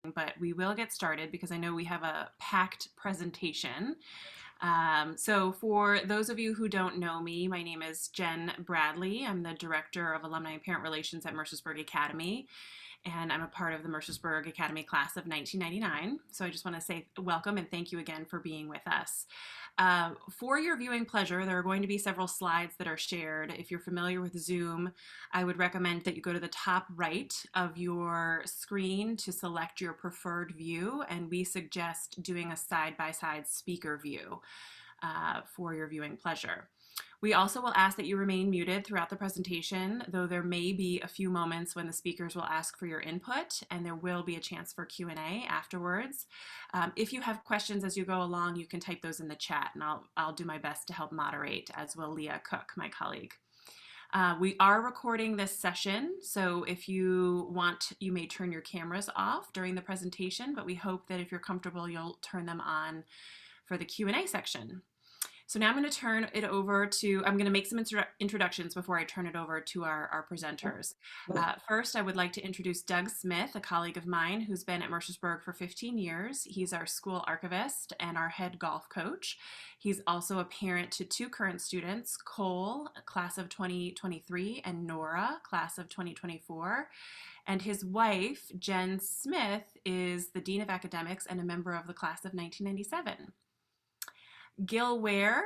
but we will get started because I know we have a packed presentation. So for those of you who don't know me, my name is Jen Bradley. I'm the Director of Alumni and Parent Relations at Mercersburg Academy, and I'm a part of the Mercersburg Academy class of 1999. So I just want to say welcome and thank you again for being with us. For your viewing pleasure, there are going to be several slides that are shared. If you're familiar with Zoom, I would recommend that you go to the top right of your screen to select your preferred view, and we suggest doing a side-by-side speaker view for your viewing pleasure. We also will ask that you remain muted throughout the presentation, though there may be a few moments when the speakers will ask for your input, and there will be a chance for Q&A afterwards. If you have questions as you go along, you can type those in the chat, and I'll do my best to help moderate, as will Leah Cook, my colleague. We are recording this session, so if you want, you may turn your cameras off during the presentation, but we hope that if you're comfortable, you'll turn them on for the Q&A section. So now I'm going to turn it over to, I'm going to make some introductions before I turn it over to our presenters. First, I would like to introduce Doug Smith, a colleague of mine who's been at Mercersburg for 15 years. He's our school archivist and our head golf coach. He's also a parent to two current students, Cole, class of 2023, and Nora, class of 2024. And his wife, Jen Smith, is the Dean of Academics and a member of the class of 1997. Guil Ware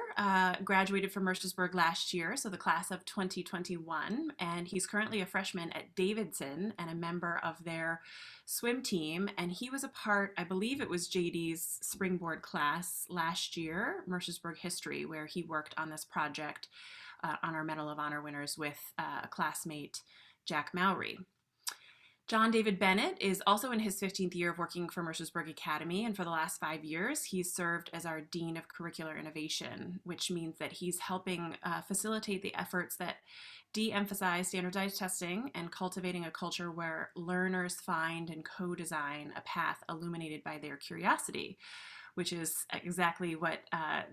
graduated from Mercersburg last year, so the class of 2021, and he's currently a freshman at Davidson and a member of their swim team. And he was a part, I believe it was JD's springboard class last year, Mercersburg History, where he worked on this project on our Medal of Honor winners with classmate Jack Mowry. John David Bennett is also in his 15th year of working for Mercersburg Academy, and for the last 5 years, he's served as our Dean of Curricular Innovation, which means that he's helping facilitate the efforts that de-emphasize standardized testing and cultivating a culture where learners find and co-design a path illuminated by their curiosity, which is exactly what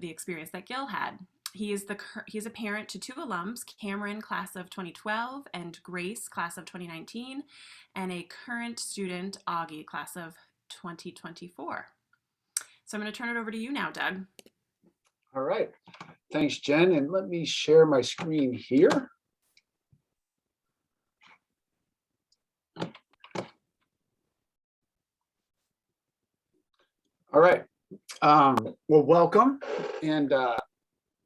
the experience that Guil had. He's a parent to two alums, Cameron, class of 2012, and Grace, class of 2019, and a current student, Augie, class of 2024. So I'm going to turn it over to you now, Doug. All right. Thanks, Jen. And let me share my screen here. All right. Well, welcome. And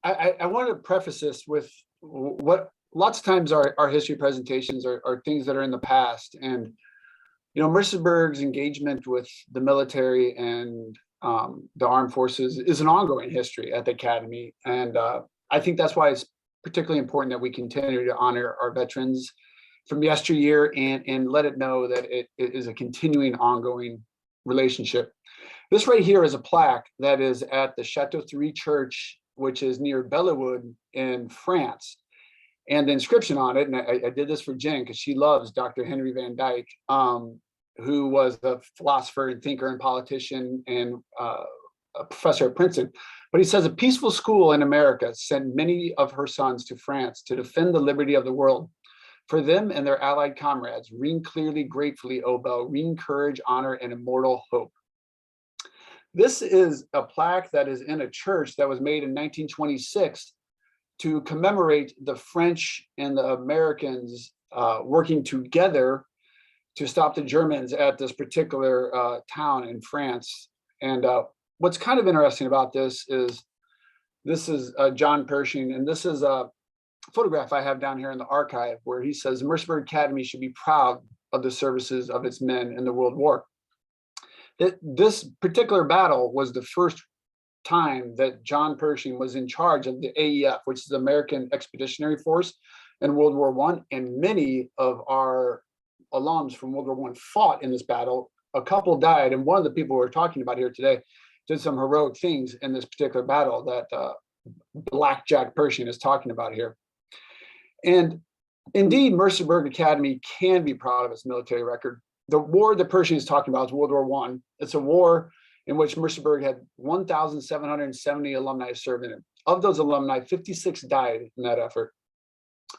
I want to preface this with what lots of times our history presentations are things that are in the past. And, you know, Mercersburg's engagement with the military and the armed forces is an ongoing history at the Academy. And I think that's why it's particularly important that we continue to honor our veterans from yesteryear and let it know that it is a continuing, ongoing relationship. This right here is a plaque that is at the Chateau 3 Church, which is near Bellewood in France. And the inscription on it, and I did this for Jen because she loves Dr. Henry Van Dyke, who was a philosopher and thinker and politician and a professor at Princeton. But he says, a peaceful school in America sent many of her sons to France to defend the liberty of the world. For them and their allied comrades, ring clearly, gratefully, O bell, ring courage, honor, and immortal hope. This is a plaque that is in a church that was made in 1926 to commemorate the French and the Americans working together to stop the Germans at this particular town in France. And what's kind of interesting about this is John Pershing, and this is a photograph I have down here in the archive where he says the Mercersburg Academy should be proud of the services of its men in the World War. This particular battle was the first time that John Pershing was in charge of the AEF, which is the American Expeditionary Force in World War I, and many of our alums from World War I fought in this battle. A couple died, and one of the people we're talking about here today did some heroic things in this particular battle that Black Jack Pershing is talking about here. And indeed, Mercersburg Academy can be proud of its military record. The war that Pershing is talking about is World War I. It's a war in which Mercersburg had 1,770 alumni served in it. Of those alumni, 56 died in that effort.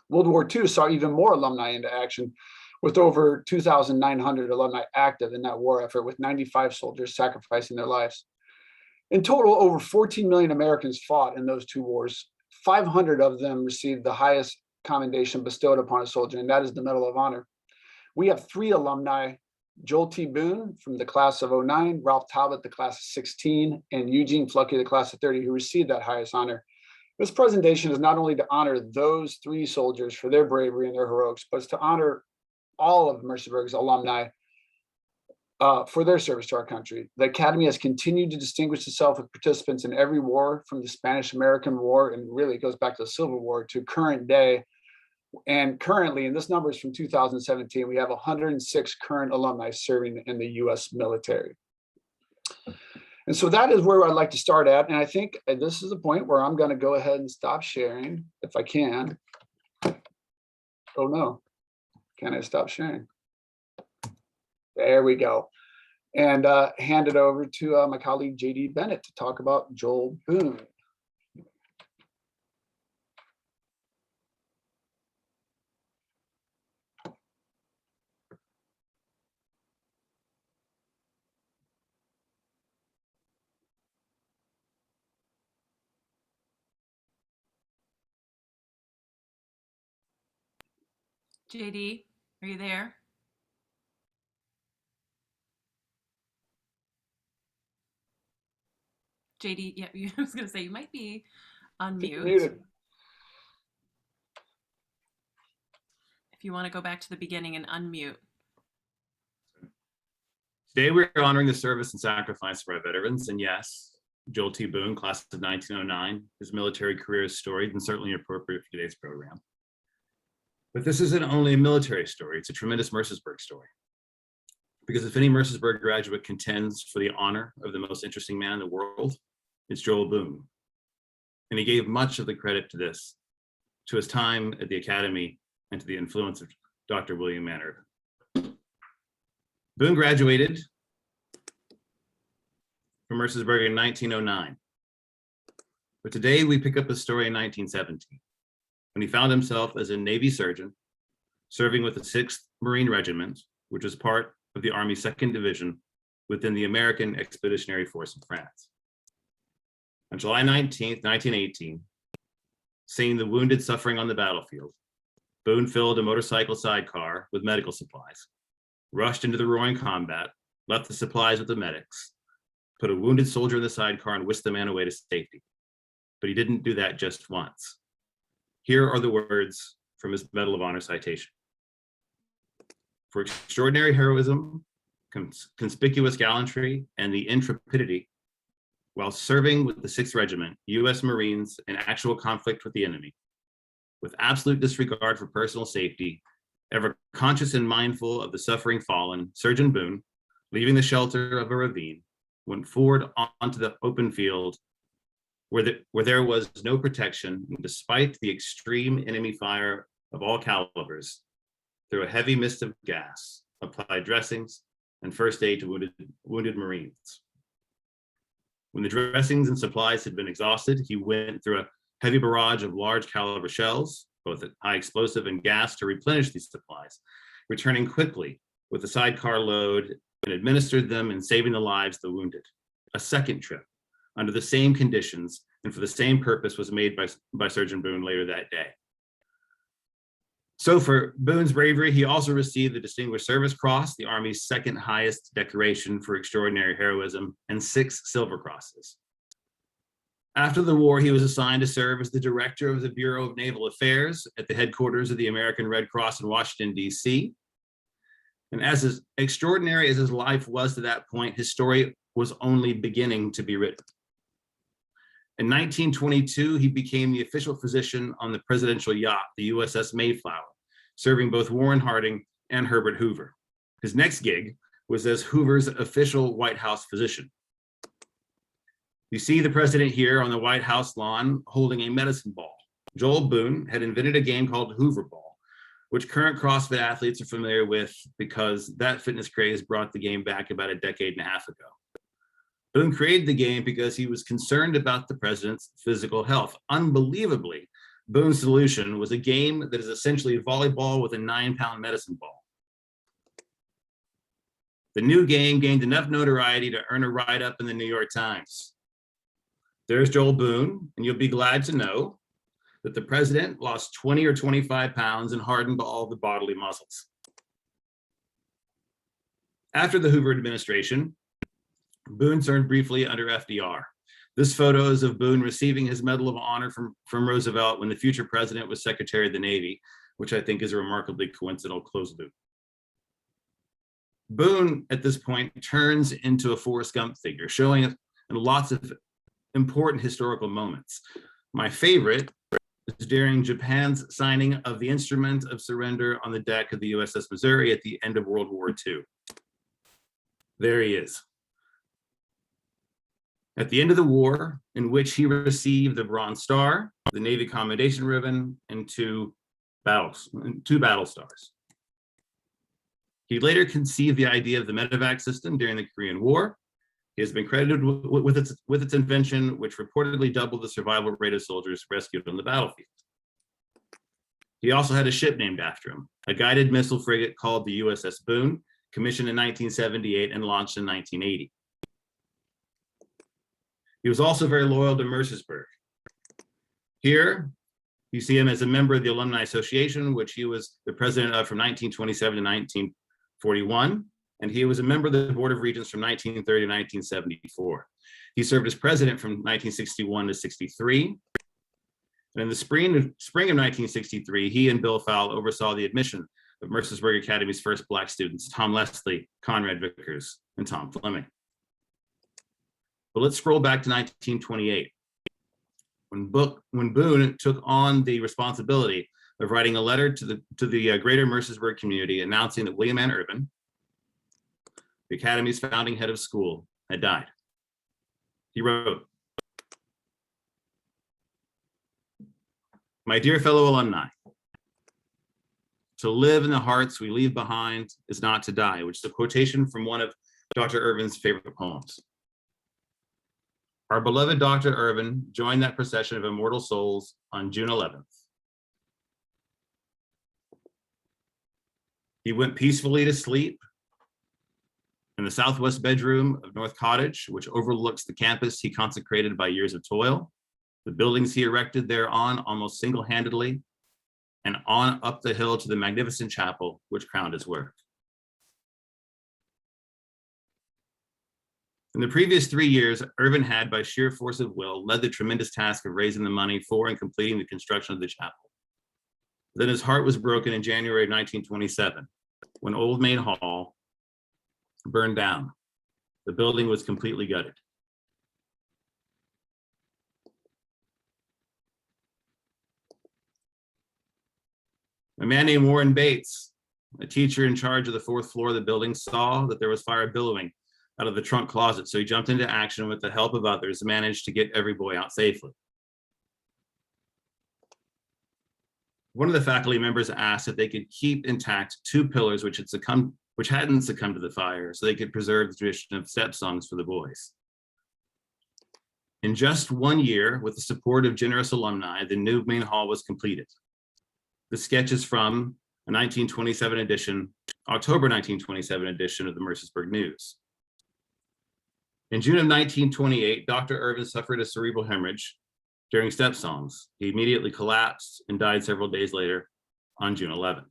World War II saw even more alumni into action, with over 2,900 alumni active in that war effort, with 95 soldiers sacrificing their lives. In total, over 14 million Americans fought in those two wars. 500 of them received the highest commendation bestowed upon a soldier, and that is the Medal of Honor. We have 3 alumni: Joel T. Boone from the class of '09, Ralph Talbot, the class of '16, and Eugene Flucky, the class of '30, who received that highest honor. This presentation is not only to honor those 3 soldiers for their bravery and their heroics, but it's to honor all of Mercersburg's alumni for their service to our country. The Academy has continued to distinguish itself with participants in every war, from the Spanish-American War, and really it goes back to the Civil War, to current day. And currently, and this number is from 2017, we have 106 current alumni serving in the US military. And so that is where I'd like to start at. And I think this is the point where I'm going to go ahead and stop sharing, if I can. Oh no, can I stop sharing? There we go. And hand it over to my colleague, JD Bennett, to talk about Joel Boone. JD, are you there? JD, yeah, I was going to say you might be on mute. Muted. If you want to go back to the beginning and unmute. Today we're honoring the service and sacrifice of our veterans, and yes, Joel T. Boone, class of 1909, his military career is storied and certainly appropriate for today's program. But this isn't only a military story, it's a tremendous Mercersburg story. Because if any Mercersburg graduate contends for the honor of the most interesting man in the world, it's Joel Boone. And he gave much of the credit to this, to his time at the Academy and to the influence of Dr. William Manners. Boone graduated from Mercersburg in 1909. But today we pick up the story in 1917, when he found himself as a Navy surgeon, serving with the 6th Marine Regiment, which was part of the Army's 2nd Division within the American Expeditionary Force in France. On July 19th, 1918, seeing the wounded suffering on the battlefield, Boone filled a motorcycle sidecar with medical supplies, rushed into the roaring combat, left the supplies with the medics, put a wounded soldier in the sidecar and whisked the man away to safety. But he didn't do that just once. Here are the words from his Medal of Honor citation. For extraordinary heroism, conspicuous gallantry, and the intrepidity, while serving with the 6th Regiment, U.S. Marines in actual conflict with the enemy, with absolute disregard for personal safety, ever conscious and mindful of the suffering fallen, Surgeon Boone, leaving the shelter of a ravine, went forward onto the open field where there was no protection, and despite the extreme enemy fire of all calibers, through a heavy mist of gas, applied dressings and first aid to wounded Marines. When the dressings and supplies had been exhausted, he went through a heavy barrage of large caliber shells, both high explosive and gas, to replenish these supplies, returning quickly with the sidecar load and administered them and saving the lives of the wounded. A second trip under the same conditions and for the same purpose was made by Surgeon Boone later that day. So for Boone's bravery, he also received the Distinguished Service Cross, the Army's 2nd highest decoration for extraordinary heroism, and 6 Silver Crosses. After the war, he was assigned to serve as the director of the Bureau of Naval Affairs at the headquarters of the American Red Cross in Washington, D.C. And as extraordinary as his life was to that point, his story was only beginning to be written. In 1922, he became the official physician on the presidential yacht, the USS Mayflower, serving both Warren Harding and Herbert Hoover. His next gig was as Hoover's official White House physician. You see the president here on the White House lawn holding a medicine ball. Joel Boone had invented a game called Hoover Ball, which current CrossFit athletes are familiar with because that fitness craze brought the game back about a decade and a half ago. Boone created the game because he was concerned about the president's physical health. Unbelievably, Boone's solution was a game that is essentially volleyball with a 9-pound medicine ball. The new game gained enough notoriety to earn a write-up in the New York Times. There's Joel Boone, and you'll be glad to know that the president lost 20 or 25 pounds and hardened all the bodily muscles. After the Hoover administration, Boone served briefly under FDR. This photo is of Boone receiving his Medal of Honor from Roosevelt when the future president was Secretary of the Navy, which I think is a remarkably coincidental close loop. Boone, at this point, turns into a Forrest Gump figure, showing in lots of important historical moments. My favorite is during Japan's signing of the Instrument of Surrender on the deck of the USS Missouri at the end of World War II. There he is. At the end of the war, in which he received the Bronze Star, the Navy Commendation Ribbon, and two battle stars. He later conceived the idea of the medevac system during the Korean War. He has been credited with its invention, which reportedly doubled the survival rate of soldiers rescued on the battlefield. He also had a ship named after him, a guided missile frigate called the USS Boone, commissioned in 1978 and launched in 1980. He was also very loyal to Mercersburg. Here, you see him as a member of the Alumni Association, which he was the president of from 1927 to 1941, and he was a member of the Board of Regents from 1930 to 1974. He served as president from 1961 to 63. And in the spring of 1963, he and Bill Fowle oversaw the admission of Mercersburg Academy's first Black students, Tom Leslie, Conrad Vickers, and Tom Fleming. But let's scroll back to 1928, when Boone took on the responsibility of writing a letter to the greater Mercersburg community announcing that William Ann Irvin, the Academy's founding head of school, had died. He wrote, "My dear fellow alumni, to live in the hearts we leave behind is not to die," which is a quotation from one of Dr. Irvin's favorite poems. Our beloved Dr. Irvin joined that procession of immortal souls on June 11th. He went peacefully to sleep in the southwest bedroom of North Cottage, which overlooks the campus he consecrated by years of toil, the buildings he erected thereon almost single-handedly, and on up the hill to the magnificent chapel which crowned his work. In the previous 3 years, Irvin had, by sheer force of will, led the tremendous task of raising the money for and completing the construction of the chapel. Then his heart was broken in January of 1927, when Old Main Hall burned down. The building was completely gutted. A man named Warren Bates, a teacher in charge of the 4th floor of the building, saw that there was fire billowing out of the trunk closet, so he jumped into action and with the help of others managed to get every boy out safely. One of the faculty members asked if they could keep intact 2 pillars which hadn't succumbed to the fire, so they could preserve the tradition of step songs for the boys. In just 1 year, with the support of generous alumni, the new main hall was completed. The sketch is from a 1927 edition, October 1927 edition of the Mercersburg News. In June of 1928, Dr. Irvin suffered a cerebral hemorrhage during step songs. He immediately collapsed and died several days later on June 11th.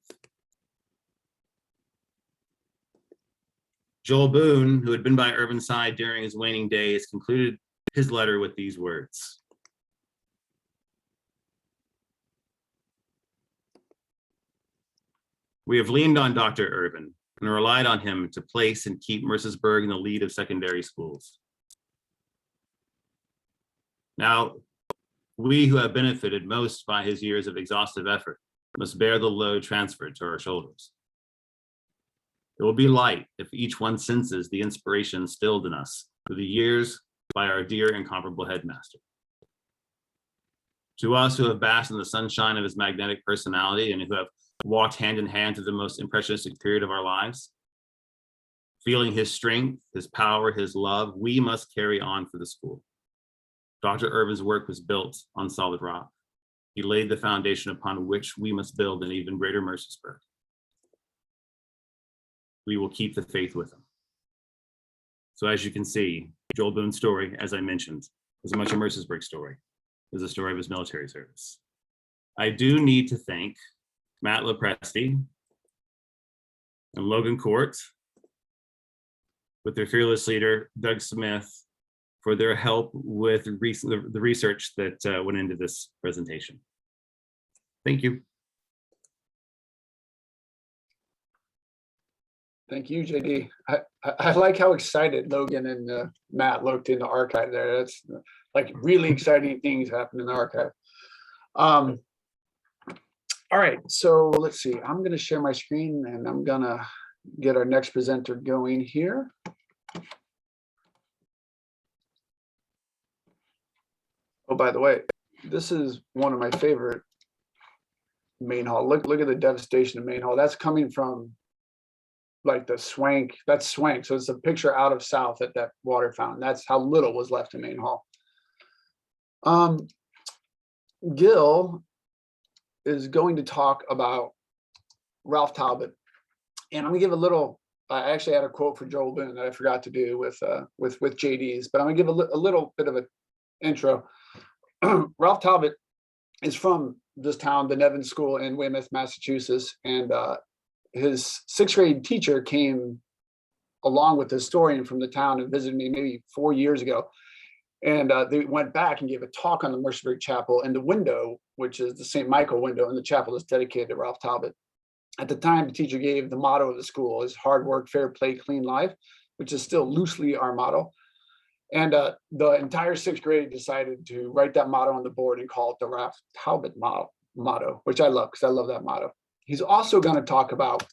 Joel Boone, who had been by Irvin's side during his waning days, concluded his letter with these words. We have leaned on Dr. Irvin and relied on him to place and keep Mercersburg in the lead of secondary schools. Now, we who have benefited most by his years of exhaustive effort must bear the load transferred to our shoulders. It will be light if each one senses the inspiration instilled in us through the years by our dear incomparable headmaster. To us who have basked in the sunshine of his magnetic personality and who have walked hand in hand through the most impressionistic period of our lives, feeling his strength, his power, his love, we must carry on for the school. Dr. Irvin's work was built on solid rock. He laid the foundation upon which we must build an even greater Mercersburg. We will keep the faith with him. So as you can see, Joel Boone's story, as I mentioned, is much a Mercersburg story. It was a story of his military service. I do need to thank Matt Lopresti and Logan Court with their fearless leader, Doug Smith, for their help with the research that went into this presentation. Thank you. Thank you, JD. I like how excited Logan and Matt looked in the archive there. That's like really exciting things happen in the archive. All right, so let's see. I'm going to share my screen and I'm going to get our next presenter going here. Oh, by the way, this is one of my favorite main hall. Look at the devastation of main hall. That's coming from like the Swank. That's Swank. So it's a picture out of South at that water fountain. That's how little was left in main hall. Guil is going to talk about Ralph Talbot, and I'm gonna give a little. I actually had a quote for Joel Boone that I forgot to do with JD's, but I'm gonna give a little bit of an intro. Ralph Talbot is from this town, the Nevin School in Weymouth, Massachusetts, and his sixth grade teacher came along with the historian from the town and visited me maybe 4 years ago. And they went back and gave a talk on the Mercersburg Chapel, and the window, which is the St. Michael window in the chapel, is dedicated to Ralph Talbot. At the time, the teacher gave the motto of the school is hard work, fair play, clean life, which is still loosely our motto. And the entire sixth grade decided to write that motto on the board and call it the Ralph Talbot motto, which I love because I love that motto. He's also going to talk about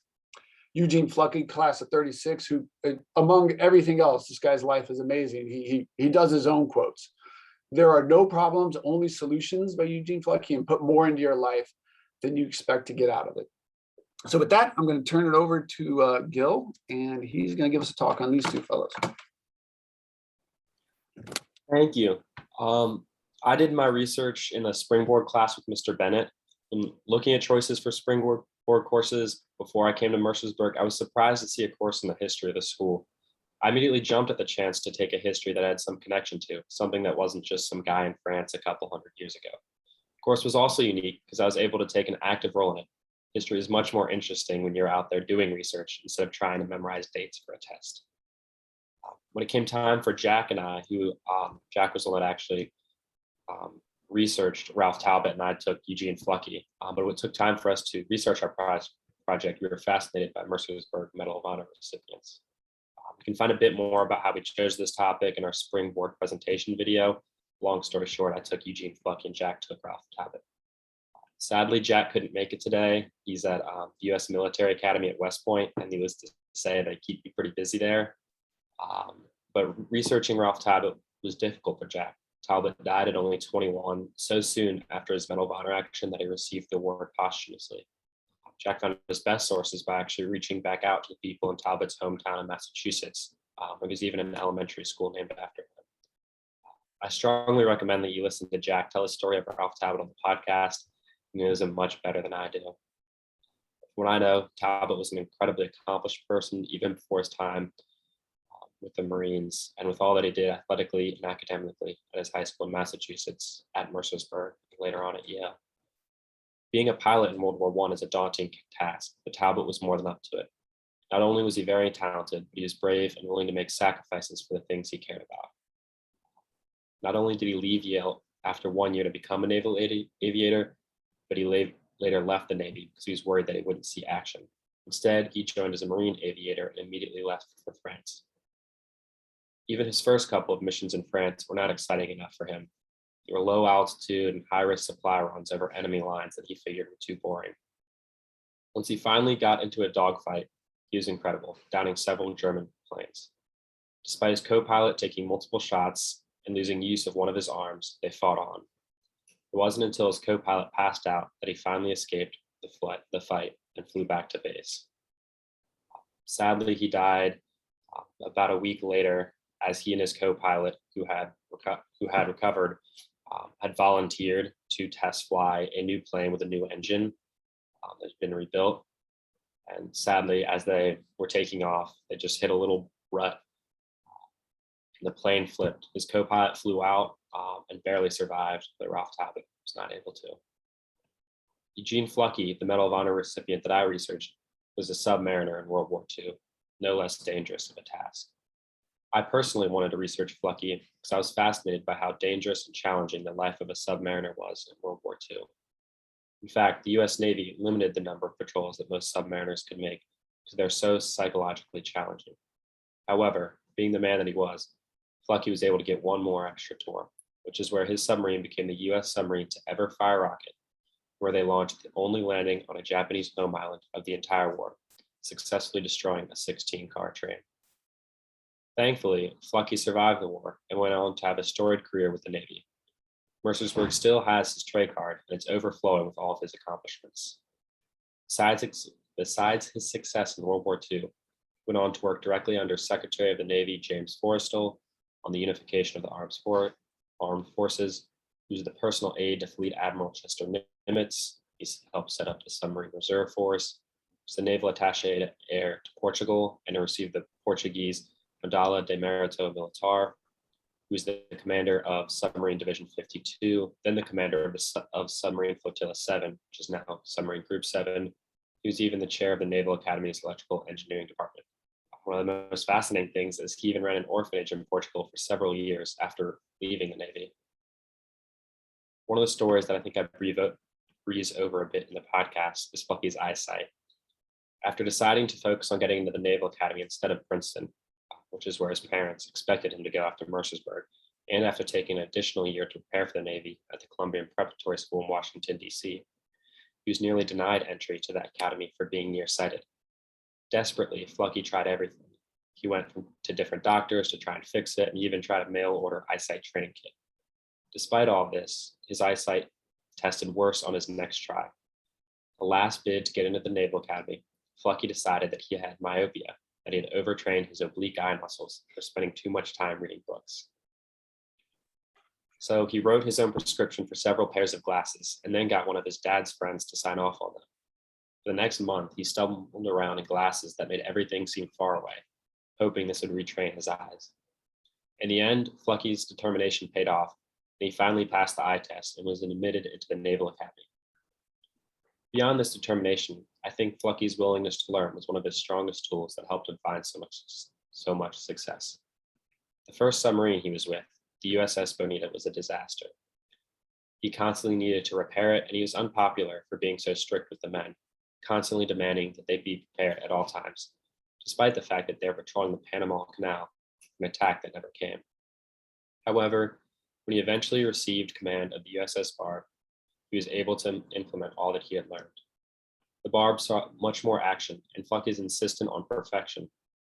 Eugene Flucky, class of 36, who, among everything else, this guy's life is amazing. He does his own quotes. There are no problems, only solutions by Eugene Flucky, and put more into your life than you expect to get out of it. So with that, I'm going to turn it over to Guil, and he's going to give us a talk on these two fellows. Thank you. I did my research in a springboard class with Mr. Bennett, and looking at choices for springboard courses before I came to Mercersburg, I was surprised to see a course in the history of the school. I immediately jumped at the chance to take a history that I had some connection to, something that wasn't just some guy in France a couple hundred years ago. The course was also unique because I was able to take an active role in it. History is much more interesting when you're out there doing research instead of trying to memorize dates for a test. When it came time for Jack and I, Jack was the one that actually researched Ralph Talbot, and I took Eugene Flucky. But when it took time for us to research our project, we were fascinated by Mercersburg Medal of Honor recipients. You can find a bit more about how we chose this topic in our springboard presentation video. Long story short, I took Eugene Flucky and Jack took Ralph Talbot. Sadly, Jack couldn't make it today. He's at the U.S. Military Academy at West Point, and needless to say, they keep me pretty busy there. But researching Ralph Talbot was difficult for Jack. Talbot died at only 21, so soon after his Medal of Honor action that he received the award posthumously. Jack found his best sources by actually reaching back out to the people in Talbot's hometown in Massachusetts. There was even an elementary school named after him. I strongly recommend that you listen to Jack tell his story of Ralph Talbot on the podcast. He knows him much better than I do. From what I know, Talbot was an incredibly accomplished person even before his time with the Marines, and with all that he did athletically and academically at his high school in Massachusetts, at Mercersburg, and later on at Yale. Being a pilot in World War I is a daunting task, but Talbot was more than up to it. Not only was he very talented, but he was brave and willing to make sacrifices for the things he cared about. Not only did he leave Yale after 1 year to become a naval aviator, but he later left the Navy because he was worried that he wouldn't see action. Instead, he joined as a Marine aviator and immediately left for France. Even his first couple of missions in France were not exciting enough for him. They were low altitude and high risk supply runs over enemy lines that he figured were too boring. Once he finally got into a dogfight, he was incredible, downing several German planes. Despite his co-pilot taking multiple shots and losing use of one of his arms, they fought on. It wasn't until his co-pilot passed out that he finally escaped the fight and flew back to base. Sadly, he died about a week later, as he and his co-pilot, who had recovered, had volunteered to test fly a new plane with a new engine that had been rebuilt. And sadly, as they were taking off, they just hit a little rut and the plane flipped. His co-pilot flew out and barely survived, but Ralph Talbot was not able to. Eugene Flucky, the Medal of Honor recipient that I researched, was a submariner in World War II, no less dangerous of a task. I personally wanted to research Flucky because I was fascinated by how dangerous and challenging the life of a submariner was in World War II. In fact, the US Navy limited the number of patrols that most submariners could make because they're so psychologically challenging. However, being the man that he was, Flucky was able to get one more extra tour, which is where his submarine became the US submarine to ever fire a rocket, where they launched the only landing on a Japanese home island of the entire war, successfully destroying a 16-car train. Thankfully, Flucky survived the war and went on to have a storied career with the Navy. Mercersburg still has his tray card, and it's overflowing with all of his accomplishments. Besides his success in World War II, he went on to work directly under Secretary of the Navy James Forestall on the unification of the armed forces. He was the personal aide to Fleet Admiral Chester Nimitz. He helped set up the Submarine Reserve Force. He was the naval attaché to Portugal and received the Portuguese Medalla de Mérito Militar. He was the commander of Submarine Division 52, then the commander of Submarine Flotilla 7, which is now Submarine Group 7. He was even the chair of the Naval Academy's Electrical Engineering Department. One of the most fascinating things is he even ran an orphanage in Portugal for several years after leaving the Navy. One of the stories that I think I breeze over a bit in the podcast is Flucky's Eyesight. After deciding to focus on getting into the Naval Academy instead of Princeton, which is where his parents expected him to go after Mercersburg, and after taking an additional year to prepare for the Navy at the Columbian Preparatory School in Washington, D.C., he was nearly denied entry to that academy for being nearsighted. Desperately, Flucky tried everything. He went to different doctors to try and fix it, and even tried a mail-order eyesight training kit. Despite all this, his eyesight tested worse on his next try. The last bid to get into the Naval Academy, Flucky decided that he had myopia, that he had overtrained his oblique eye muscles for spending too much time reading books. So he wrote his own prescription for several pairs of glasses and then got one of his dad's friends to sign off on them. For the next month, he stumbled around in glasses that made everything seem far away, hoping this would retrain his eyes. In the end, Flucky's determination paid off, and he finally passed the eye test and was admitted into the Naval Academy. Beyond this determination, I think Flucky's willingness to learn was one of his strongest tools that helped him find so much success. The first submarine he was with, the USS Bonita, was a disaster. He constantly needed to repair it, and he was unpopular for being so strict with the men, constantly demanding that they be prepared at all times, despite the fact that they were patrolling the Panama Canal for an attack that never came. However, when he eventually received command of the USS Barb, he was able to implement all that he had learned. The Barb saw much more action, and Flucky's insistence on perfection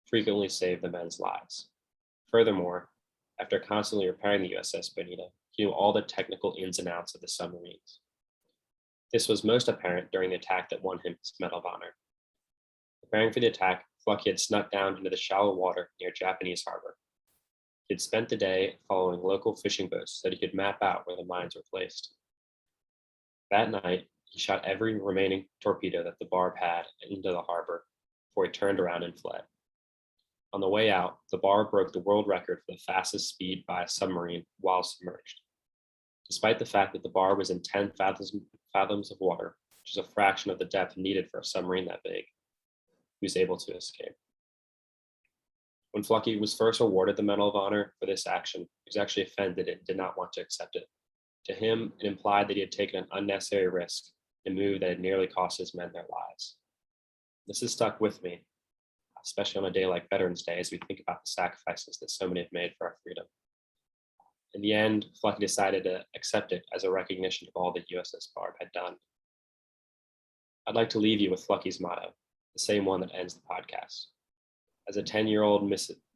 frequently saved the men's lives. Furthermore, after constantly repairing the USS Bonita, he knew all the technical ins and outs of the submarines. This was most apparent during the attack that won him his Medal of Honor. Preparing for the attack, Flucky had snuck down into the shallow water near Japanese harbor. He had spent the day following local fishing boats so that he could map out where the mines were placed. That night, he shot every remaining torpedo that the Barb had into the harbor before he turned around and fled. On the way out, the Barb broke the world record for the fastest speed by a submarine while submerged. Despite the fact that the Barb was in 10 fathoms of water, which is a fraction of the depth needed for a submarine that big, he was able to escape. When Flucky was first awarded the Medal of Honor for this action, he was actually offended and did not want to accept it. To him, it implied that he had taken an unnecessary risk, a move that had nearly cost his men their lives. This has stuck with me, especially on a day like Veterans Day, as we think about the sacrifices that so many have made for our freedom. In the end, Flucky decided to accept it as a recognition of all that USS Barb had done. I'd like to leave you with Flucky's motto, the same one that ends the podcast. As a 10-year-old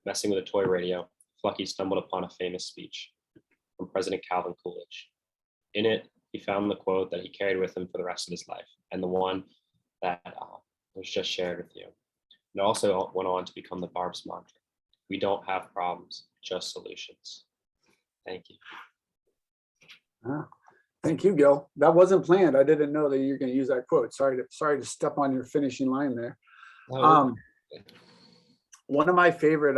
messing with a toy radio, Flucky stumbled upon a famous speech from President Calvin Coolidge. In it, he found the quote that he carried with him for the rest of his life, and the one that was just shared with you. It also went on to become the Barb's mantra. We don't have problems, just solutions. Thank you. Thank you, Gil. That wasn't planned. I didn't know that you were going to use that quote. Sorry to step on your finishing line there. One of my favorite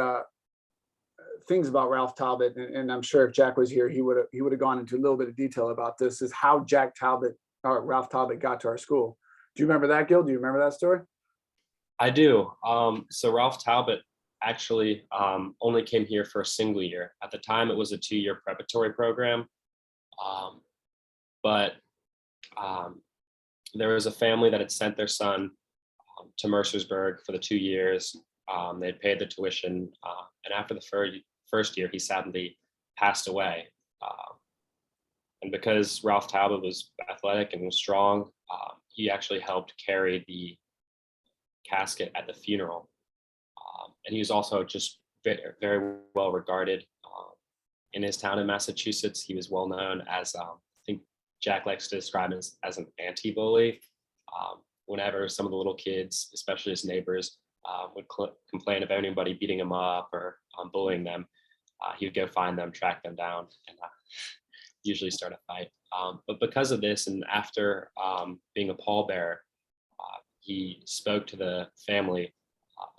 things about Ralph Talbot, and I'm sure if Jack was here, he would have gone into a little bit of detail about this, is how Ralph Talbot got to our school. Do you remember that, Guil? Do you remember that story? I do. So Ralph Talbot actually only came here for a single year. At the time, it was a 2-year preparatory program. But there was a family that had sent their son to Mercersburg for the 2 years. They had paid the tuition. And after the first year, he sadly passed away. And because Ralph Talbot was athletic and was strong, he actually helped carry the casket at the funeral. And he was also just very, very well regarded in his town in Massachusetts. He was well known as, I think Jack likes to describe him as an anti-bully. Whenever some of the little kids, especially his neighbors, would complain of anybody beating him up or bullying them, he would go find them, track them down, and usually start a fight. But because of this, and after being a pallbearer, he spoke to the family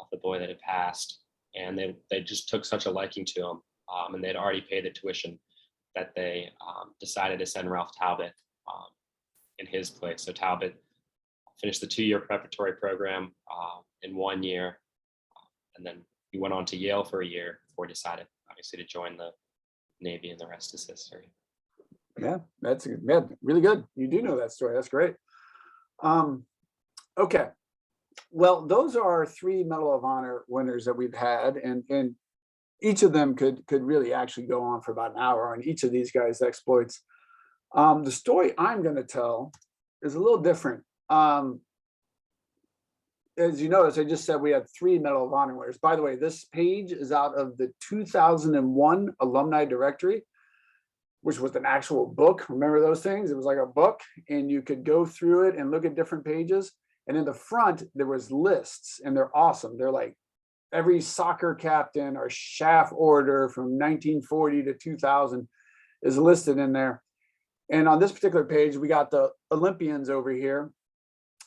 of the boy that had passed, and they just took such a liking to him, and they'd already paid the tuition that they decided to send Ralph Talbot in his place. So Talbot finished the 2-year preparatory program in 1 year, and then he went on to Yale for a year before he decided, obviously, to join the Navy, and the rest is history. Yeah, that's really good. You do know that story. That's great. Okay. Well, those are our 3 Medal of Honor winners that we've had, and each of them could really actually go on for about an hour on each of these guys' exploits. The story I'm going to tell is a little different. As you notice, I just said we had 3 Medal of Honor winners. By the way, this page is out of the 2001 alumni directory, which was an actual book. Remember those things? It was like a book, and you could go through it and look at different pages. And in the front, there was lists, and they're awesome. They're like every soccer captain or shaft order from 1940 to 2000 is listed in there. And on this particular page, we got the Olympians over here.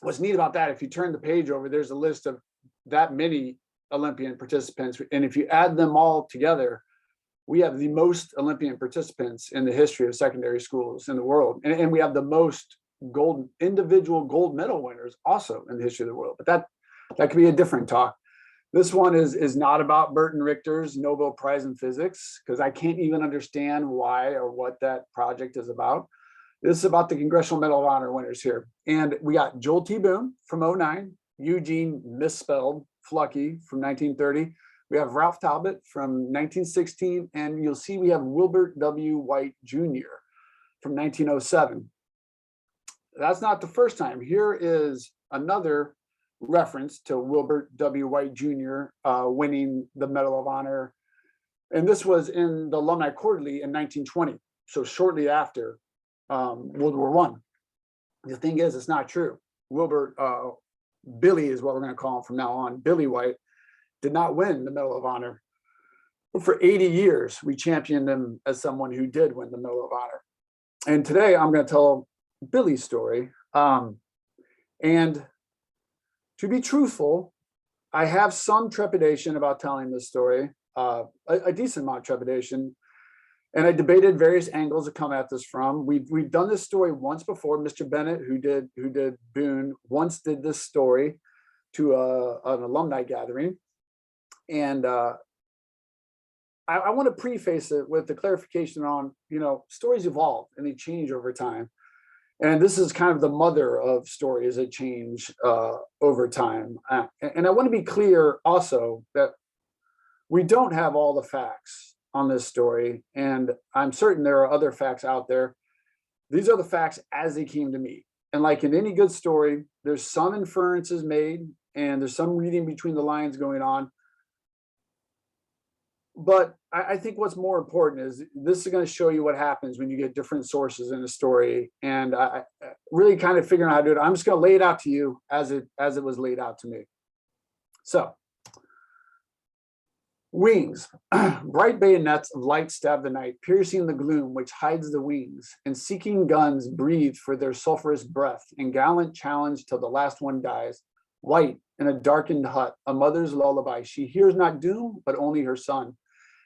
What's neat about that, if you turn the page over, there's a list of that many Olympian participants. And if you add them all together, we have the most Olympian participants in the history of secondary schools in the world. And we have the most individual gold medal winners also in the history of the world. But that could be a different talk. This one is not about Burton Richter's Nobel Prize in Physics, because I can't even understand why or what that project is about. This is about the Congressional Medal of Honor winners here. And we got Joel T. Boone from 2009, Eugene misspelled Flucky from 1930. We have Ralph Talbot from 1916, and you'll see we have Wilbert W. White Jr. from 1907. That's not the first time. Here is another reference to Wilbert W. White Jr. Winning the Medal of Honor. And this was in the Alumni Quarterly in 1920. So shortly after World War I. The thing is, it's not true. Wilbert, Billy is what we're going to call him from now on, Billy White, did not win the Medal of Honor. But for 80 years, we championed him as someone who did win the Medal of Honor. And today I'm going to tell Billy's story. And to be truthful, I have some trepidation about telling this story, a decent amount of trepidation. And I debated various angles to come at this from. We've done this story once before. Mr. Bennett, who did Boone, once did this story to an alumni gathering. And I want to preface it with the clarification on, stories evolve and they change over time. And this is kind of the mother of stories that change over time. And I want to be clear also that we don't have all the facts on this story. And I'm certain there are other facts out there. These are the facts as they came to me. And like in any good story, there's some inferences made and there's some reading between the lines going on. But I think what's more important is this is going to show you what happens when you get different sources in a story. And I really kind of figuring out how to do it. I'm just going to lay it out to you as it was laid out to me. So, wings, bright bayonets of light stab the night, piercing the gloom which hides the wings, and seeking guns breathe for their sulphurous breath, and gallant challenge till the last one dies. White in a darkened hut, a mother's lullaby, she hears not doom, but only her son.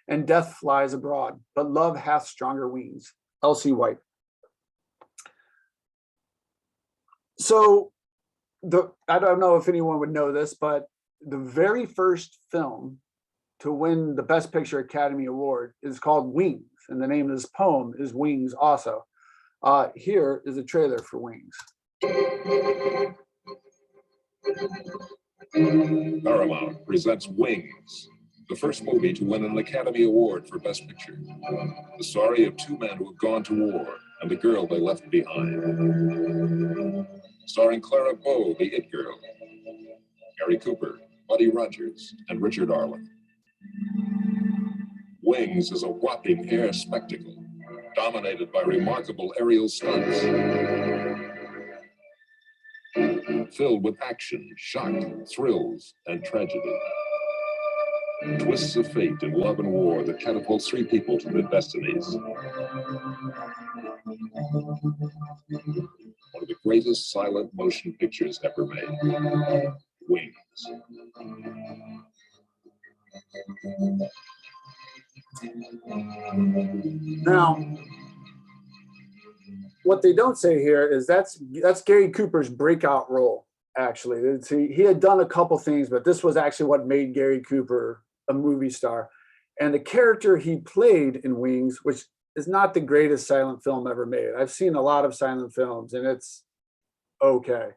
and death flies abroad, but love hath stronger wings. Elsie White. So I don't know if anyone would know this, but the very first film to win the Best Picture Academy Award is called Wings, and the name of this poem is Wings also. Here is a trailer for Wings. Paramount presents Wings, the first movie to win an Academy Award for Best Picture. The story of two men who have gone to war and the girl they left behind. Starring Clara Bow, the It Girl, Gary Cooper, Buddy Rogers, and Richard Arlen. Wings is a whopping air spectacle, dominated by remarkable aerial stunts. Filled with action, shock, thrills, and tragedy. Twists of fate in love and war that catapults three people to their destinies. One of the greatest silent motion pictures ever made. Wings. Now, what they don't say here is that's Gary Cooper's breakout role, actually. He had done a couple things, but this was actually what made Gary Cooper a movie star. And the character he played in Wings, which is not the greatest silent film ever made. I've seen a lot of silent films and it's okay.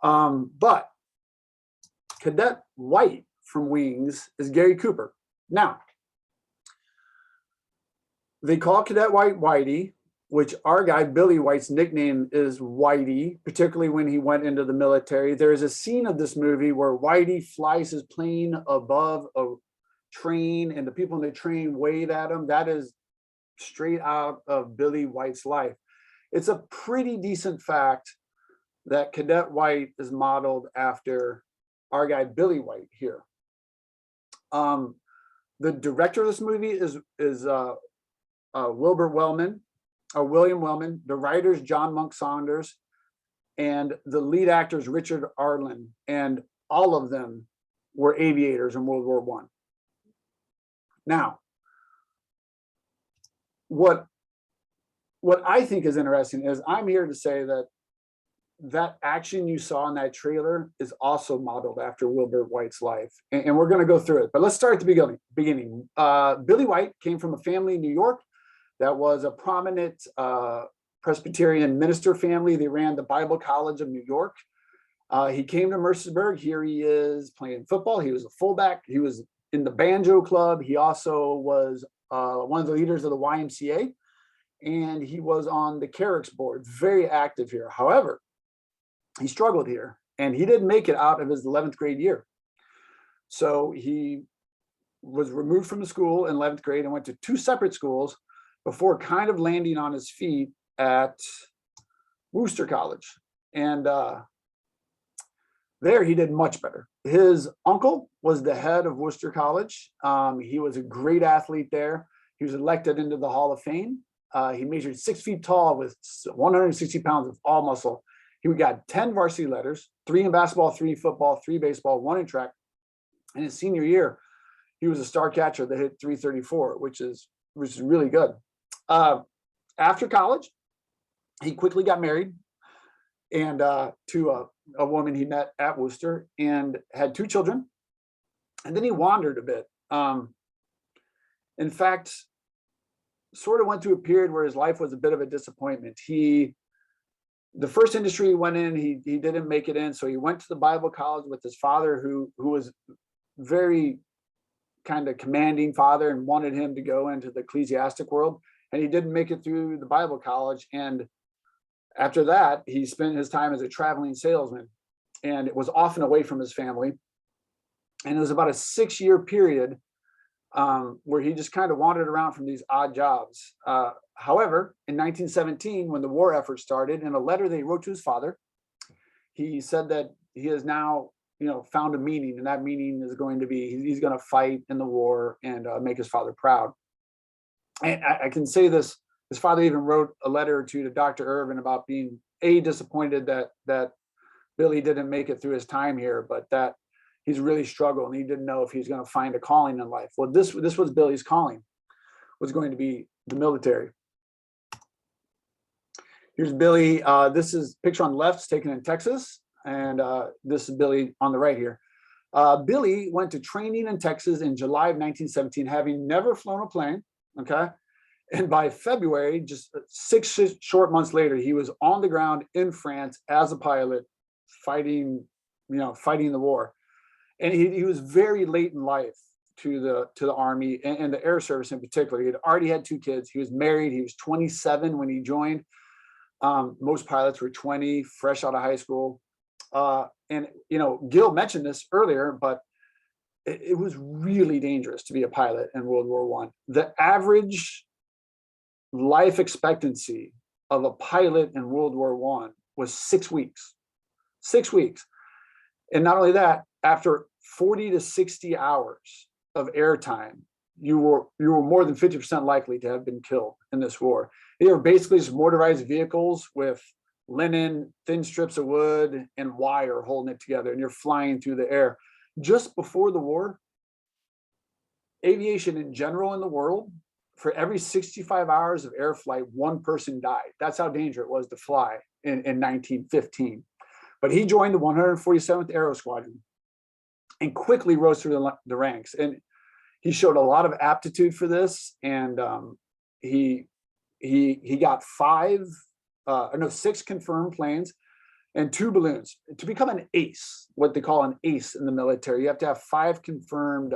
But Cadet White from Wings is Gary Cooper. Now, they call Cadet White Whitey, which our guy Billy White's nickname is Whitey, particularly when he went into the military. There's a scene of this movie where Whitey flies his plane above a train and the people in the train wave at him. That is straight out of Billy White's life. It's a pretty decent fact that Cadet White is modeled after our guy Billy White here. The director of this movie is Wilbert Wellman, or William Wellman. The writers John Monk Saunders, and the lead actors Richard Arlen, and all of them were aviators in World War I. Now, what I think is interesting is I'm here to say that action you saw in that trailer is also modeled after Wilbert White's life. And we're going to go through it. But let's start at the beginning. Billy White came from a family in New York that was a prominent Presbyterian minister family. They ran the Bible College of New York. He came to Mercersburg. Here he is playing football. He was a fullback. He was in the banjo club. He also was one of the leaders of the YMCA. And he was on the Carrick's board, very active here. However, he struggled here and he didn't make it out of his 11th grade year. So he was removed from the school in 11th grade and went to two separate schools before kind of landing on his feet at Worcester College. And there he did much better. His uncle was the head of Worcester College. He was a great athlete there. He was elected into the Hall of Fame. He measured 6 feet tall with 160 pounds of all muscle. He got 10 varsity letters, 3 in basketball, 3 in football, 3 baseball, 1 in track. In his senior year, he was a star catcher that hit 334, which is really good. After college, he quickly got married and to a woman he met at Worcester and had 2 children. And then he wandered a bit. In fact, sort of went through a period where his life was a bit of a disappointment. The first industry he went in, he didn't make it in. So he went to the Bible college with his father, who was very kind of commanding father and wanted him to go into the ecclesiastic world. And he didn't make it through the Bible college. And after that, he spent his time as a traveling salesman and it was often away from his family. And it was about a 6-year period where he just kind of wandered around from these odd jobs. However, in 1917, when the war effort started, in a letter they wrote to his father, he said that he has now, found a meaning, and that meaning is going to be he's going to fight in the war and make his father proud. And I can say this: his father even wrote a letter to Dr. Irvin about being disappointed that Billy didn't make it through his time here, but that he's really struggled, and he didn't know if he's going to find a calling in life. Well, this was Billy's calling, was going to be the military. Here's Billy. This is picture on the left, is taken in Texas, and this is Billy on the right here. Billy went to training in Texas in July of 1917, having never flown a plane. Okay. And by February, just 6 short months later, he was on the ground in France as a pilot, fighting the war. And he was very late in life to the Army and the Air Service in particular. He had already had 2 kids. He was married. He was 27 when he joined. Most pilots were 20, fresh out of high school. And Guil mentioned this earlier, but it was really dangerous to be a pilot in World War I. The average life expectancy of a pilot in World War I was 6 weeks. 6 weeks. And not only that, after 40 to 60 hours of airtime, you were more than 50% likely to have been killed in this war. They were basically just motorized vehicles with linen, thin strips of wood, and wire holding it together, and you're flying through the air. Just before the war, aviation in general in the world, for every 65 hours of air flight, 1 person died. That's how dangerous it was to fly in 1915. But he joined the 147th Aero Squadron and quickly rose through the ranks. And he showed a lot of aptitude for this. And he got 6 confirmed planes and 2 balloons. To become an ace, what they call an ace in the military, you have to have 5 confirmed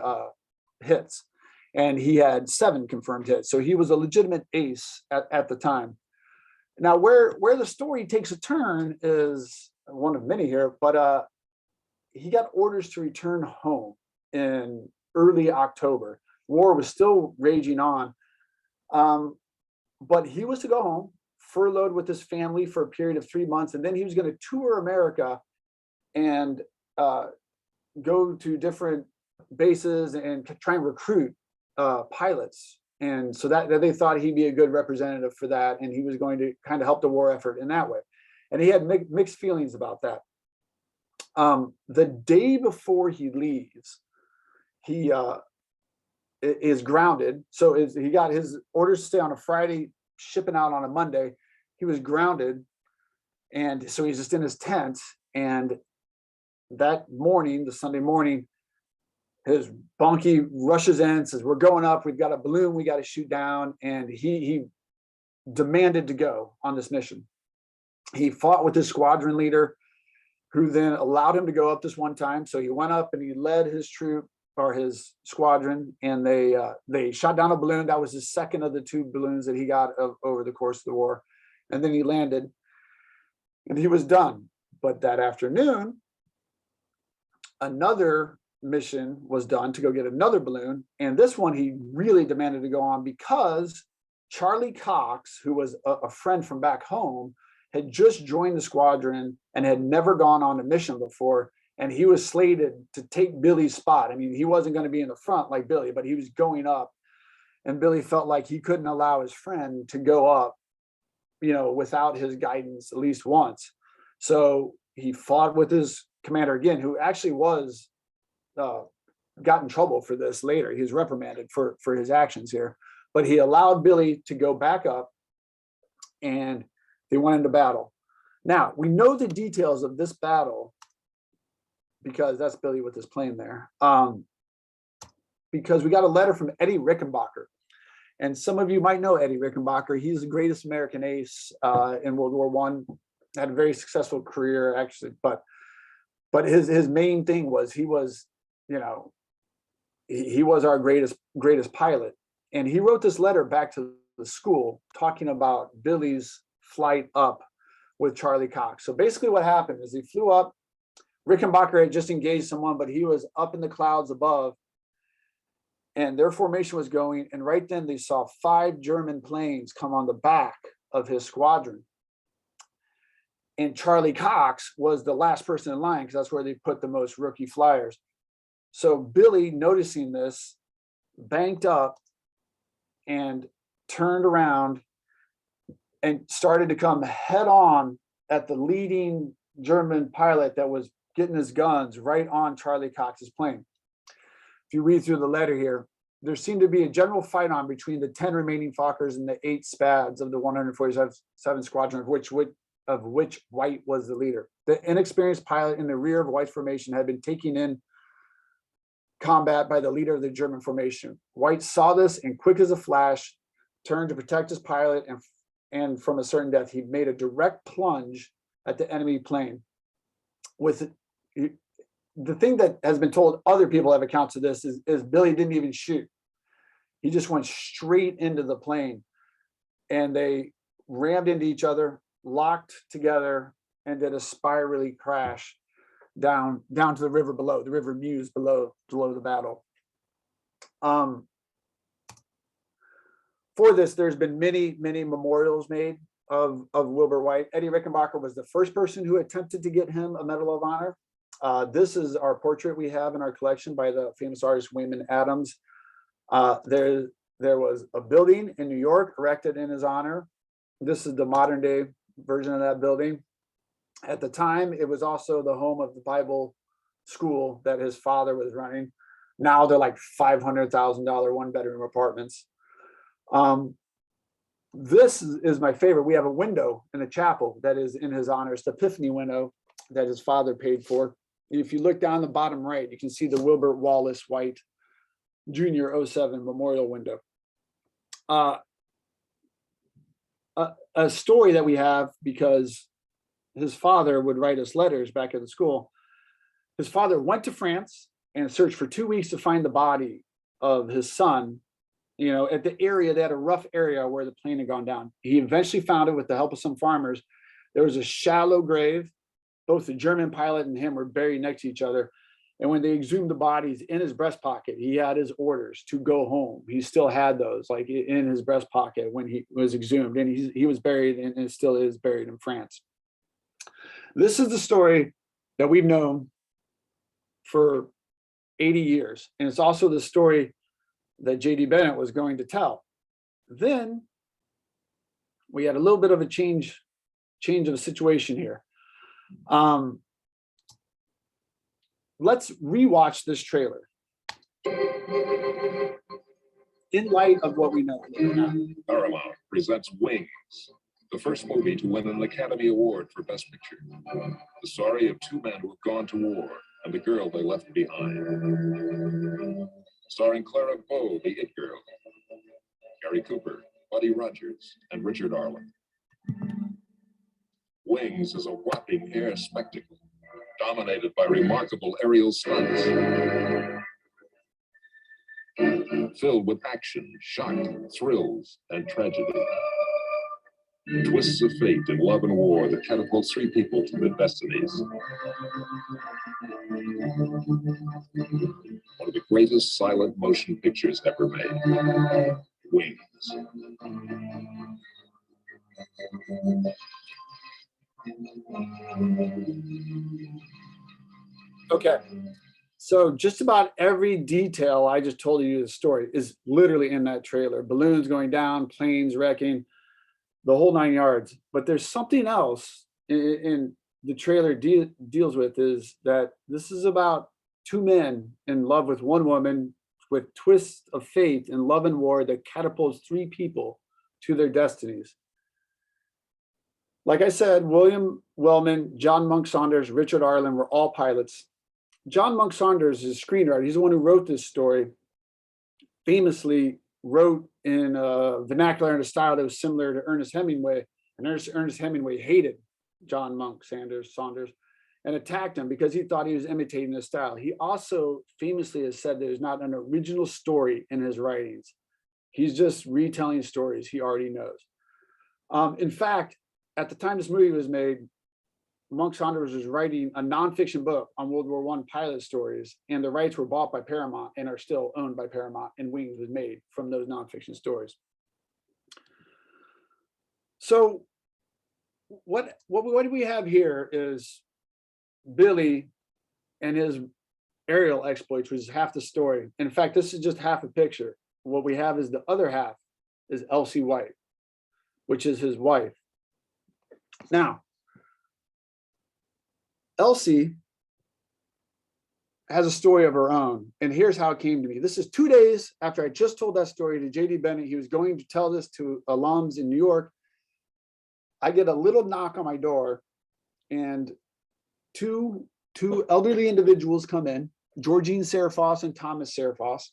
hits. And he had 7 confirmed hits. So he was a legitimate ace at the time. Now, where the story takes a turn is one of many here, but he got orders to return home in early October. War was still raging on, but he was to go home, furloughed with his family for a period of 3 months, and then he was going to tour America and go to different bases and try and recruit pilots. And so that they thought he'd be a good representative for that, and he was going to kind of help the war effort in that way. And he had mixed feelings about that. The day before he leaves, he is grounded. So he got his orders to stay on a Friday, shipping out on a Monday. He was grounded, and so he's just in his tent. And that morning, the Sunday morning, his bunkie rushes in, says, "We're going up. We've got a balloon we got to shoot down." And he demanded to go on this mission. He fought with his squadron leader, who then allowed him to go up this one time. So he went up and he led his troop or his squadron, and they shot down a balloon. That was the second of the 2 balloons that he got over the course of the war. And then he landed, and he was done. But that afternoon, another mission was done to go get another balloon. And this one he really demanded to go on because Charlie Cox, who was a friend from back home, had just joined the squadron and had never gone on a mission before. And he was slated to take Billy's spot. I mean, he wasn't going to be in the front like Billy, but he was going up. And Billy felt like he couldn't allow his friend to go up, without his guidance at least once. So he fought with his commander again, who actually was got in trouble for this later. He was reprimanded for his actions here. But he allowed Billy to go back up, and they went into battle. Now, we know the details of this battle because that's Billy with his plane there. Because we got a letter from Eddie Rickenbacher. And some of you might know Eddie Rickenbacher. He's the greatest American ace in World War I. Had a very successful career, actually. But his main thing was he was our greatest pilot. And he wrote this letter back to the school talking about Billy's flight up with Charlie Cox. So basically what happened is he flew up. Rickenbacher had just engaged someone, but he was up in the clouds above, and their formation was going. And right then they saw 5 German planes come on the back of his squadron. And Charlie Cox was the last person in line because that's where they put the most rookie flyers. So Billy, noticing this, banked up and turned around and started to come head on at the leading German pilot that was getting his guns right on Charlie Cox's plane. If you read through the letter here, there seemed to be a general fight on between the 10 remaining Fokkers and the 8 Spads of the 147th Squadron, of which White was the leader. The inexperienced pilot in the rear of White's formation had been taken in combat by the leader of the German formation. White saw this and, quick as a flash, turned to protect his pilot, and from a certain death, he made a direct plunge at the enemy plane. With the thing that has been told, other people have accounts of this, is Billy didn't even shoot. He just went straight into the plane, and they rammed into each other, locked together, and did a spirally crash down to the river below, the River Meuse below the battle. For this, there's been many memorials made of Wilbur White. Eddie Rickenbacher was the first person who attempted to get him a Medal of Honor. This is our portrait we have in our collection by the famous artist Wayman Adams. There was a building in New York erected in his honor. This is the modern day version of that building. At the time, it was also the home of the Bible school that his father was running. Now they're like $500,000 one-bedroom apartments. This is my favorite. We have a window in the chapel that is in his honor. It's the Epiphany window that his father paid for. If you look down the bottom right, you can see the Wilbert Wallace White Jr. 07 memorial window. A story that we have, because his father would write us letters back at the school. His father went to France and searched for 2 weeks to find the body of his son, at the area. They had a rough area where the plane had gone down. He eventually found it with the help of some farmers. There was a shallow grave. Both the German pilot and him were buried next to each other. And when they exhumed the bodies, in his breast pocket, he had his orders to go home. He still had those, like, in his breast pocket when he was exhumed. And he was buried, and still is buried in France. This is the story that we've known for 80 years. And it's also the story that J.D. Bennett was going to tell. Then we had a little bit of a change of situation here. Let's rewatch this trailer in light of what we know. Paramount presents Wings, the first movie to win an Academy Award for Best Picture. The story of 2 men who have gone to war and the girl they left behind. Starring Clara Bow, the It Girl, Gary Cooper, Buddy Rogers, and Richard Arlen. Wings is a whopping air spectacle, dominated by remarkable aerial stunts. Filled with action, shock, thrills, and tragedy. Twists of fate in love and war that catapult 3 people to their destinies. One of the greatest silent motion pictures ever made. Wings. Okay, so just about every detail I just told you the story is literally in that trailer. Balloons going down, planes wrecking, the whole 9 yards. But there's something else in the trailer deals with, is that this is about 2 men in love with 1 woman, with twists of fate and love and war that catapults 3 people to their destinies. Like I said, William Wellman, John Monk Saunders, Richard Arlen were all pilots. John Monk Saunders is a screenwriter. He's the one who wrote this story. Famously wrote in a vernacular and a style that was similar to Ernest Hemingway. And Ernest Hemingway hated John Monk Saunders and attacked him because he thought he was imitating his style. He also famously has said there's not an original story in his writings. He's just retelling stories he already knows. In fact, at the time this movie was made, Monk Saunders was writing a nonfiction book on World War I pilot stories, and the rights were bought by Paramount and are still owned by Paramount, and Wings was made from those nonfiction stories. So what we have here is Billy and his aerial exploits, which is half the story. In fact, this is just half a picture. What we have is the other half is Elsie White, which is his wife. Now, Elsie has a story of her own. And here's how it came to me. This is 2 days after I just told that story to JD Bennett. He was going to tell this to alums in New York. I get a little knock on my door, and two elderly individuals come in, Georgine Serafos and Thomas Serafos.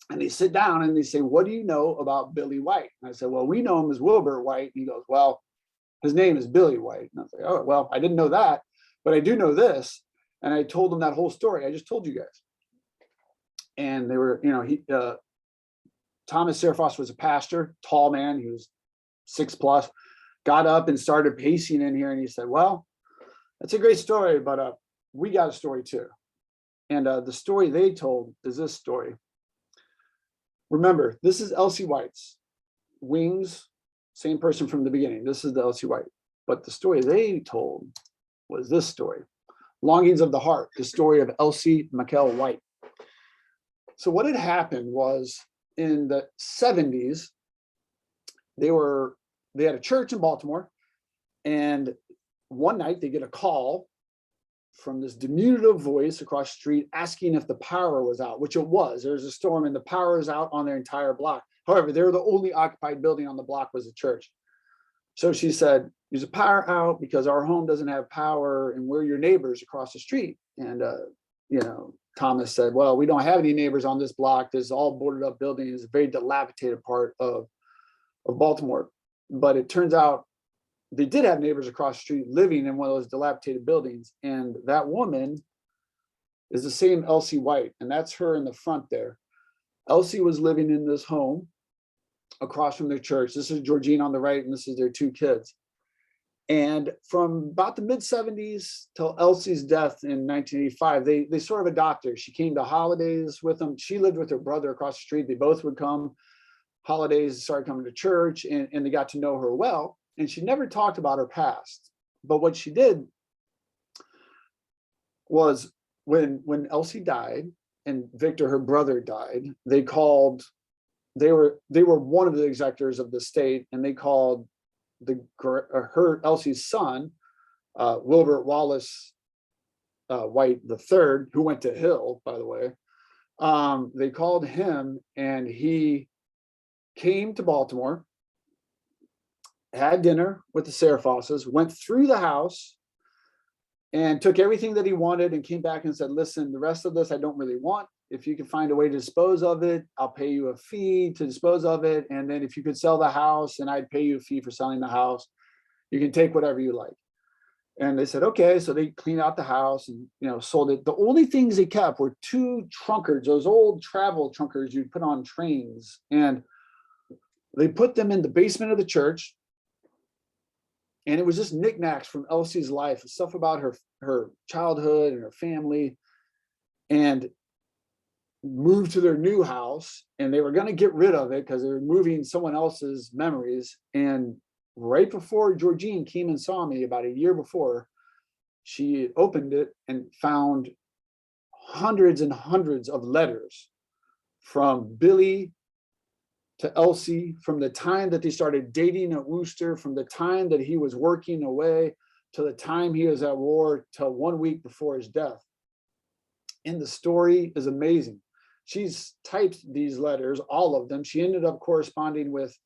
And they sit down and they say, what do you know about Billy White? And I said, well, we know him as Wilbert White. And he goes, well, his name is Billy White. And I was like, oh, well, I didn't know that, but I do know this. And I told them that whole story I just told you guys. And they were, Thomas Serafos was a pastor, tall man. He was 6+, got up and started pacing in here. And he said, well, that's a great story, but we got a story too. And the story they told is this story. Remember, this is Elsie White's wings, same person from the beginning. This is the Elsie White. But the story they told was this story. Longings of the Heart, the story of Elsie McKell White. So what had happened was in the 70s, they had a church in Baltimore, and one night they get a call from this diminutive voice across the street asking if the power was out, which it was. There was a storm and the power is out on their entire block. However, they were the only occupied building on the block was a church. So she said, there's a power out because our home doesn't have power and we're your neighbors across the street. And, Thomas said, well, we don't have any neighbors on this block. This is all boarded up building. It's a very dilapidated part of Baltimore. But it turns out they did have neighbors across the street living in one of those dilapidated buildings. And that woman is the same Elsie White. And that's her in the front there. Elsie was living in this home across from their church. This is Georgine on the right, and this is their 2 kids. And from about the mid-70s till Elsie's death in 1985, they sort of adopted her. She came to holidays with them. She lived with her brother across the street. They both would come holidays, started coming to church, and they got to know her well. And she never talked about her past. But what she did was when Elsie died and Victor, her brother, died, they were one of the executors of the estate, and they called Elsie's son, Wilbert Wallace White III, who went to Hill, by the way. They called him, and he came to Baltimore, had dinner with the Serafoses, went through the house and took everything that he wanted and came back and said, listen, the rest of this I don't really want. If you can find a way to dispose of it, I'll pay you a fee to dispose of it. And then if you could sell the house, and I'd pay you a fee for selling the house, you can take whatever you like. And they said, okay. So they cleaned out the house and, sold it. The only things they kept were 2 trunkards, those old travel trunkards you'd put on trains. And they put them in the basement of the church. And it was just knickknacks from Elsie's life, stuff about her childhood and her family, and moved to their new house. And they were going to get rid of it because they were moving someone else's memories. And right before Georgine came and saw me about a year before, she opened it and found hundreds and hundreds of letters from Billy to Elsie, from the time that they started dating at Worcester, from the time that he was working away to the time he was at war, till 1 week before his death. And the story is amazing. She's typed these letters, all of them. She ended up corresponding with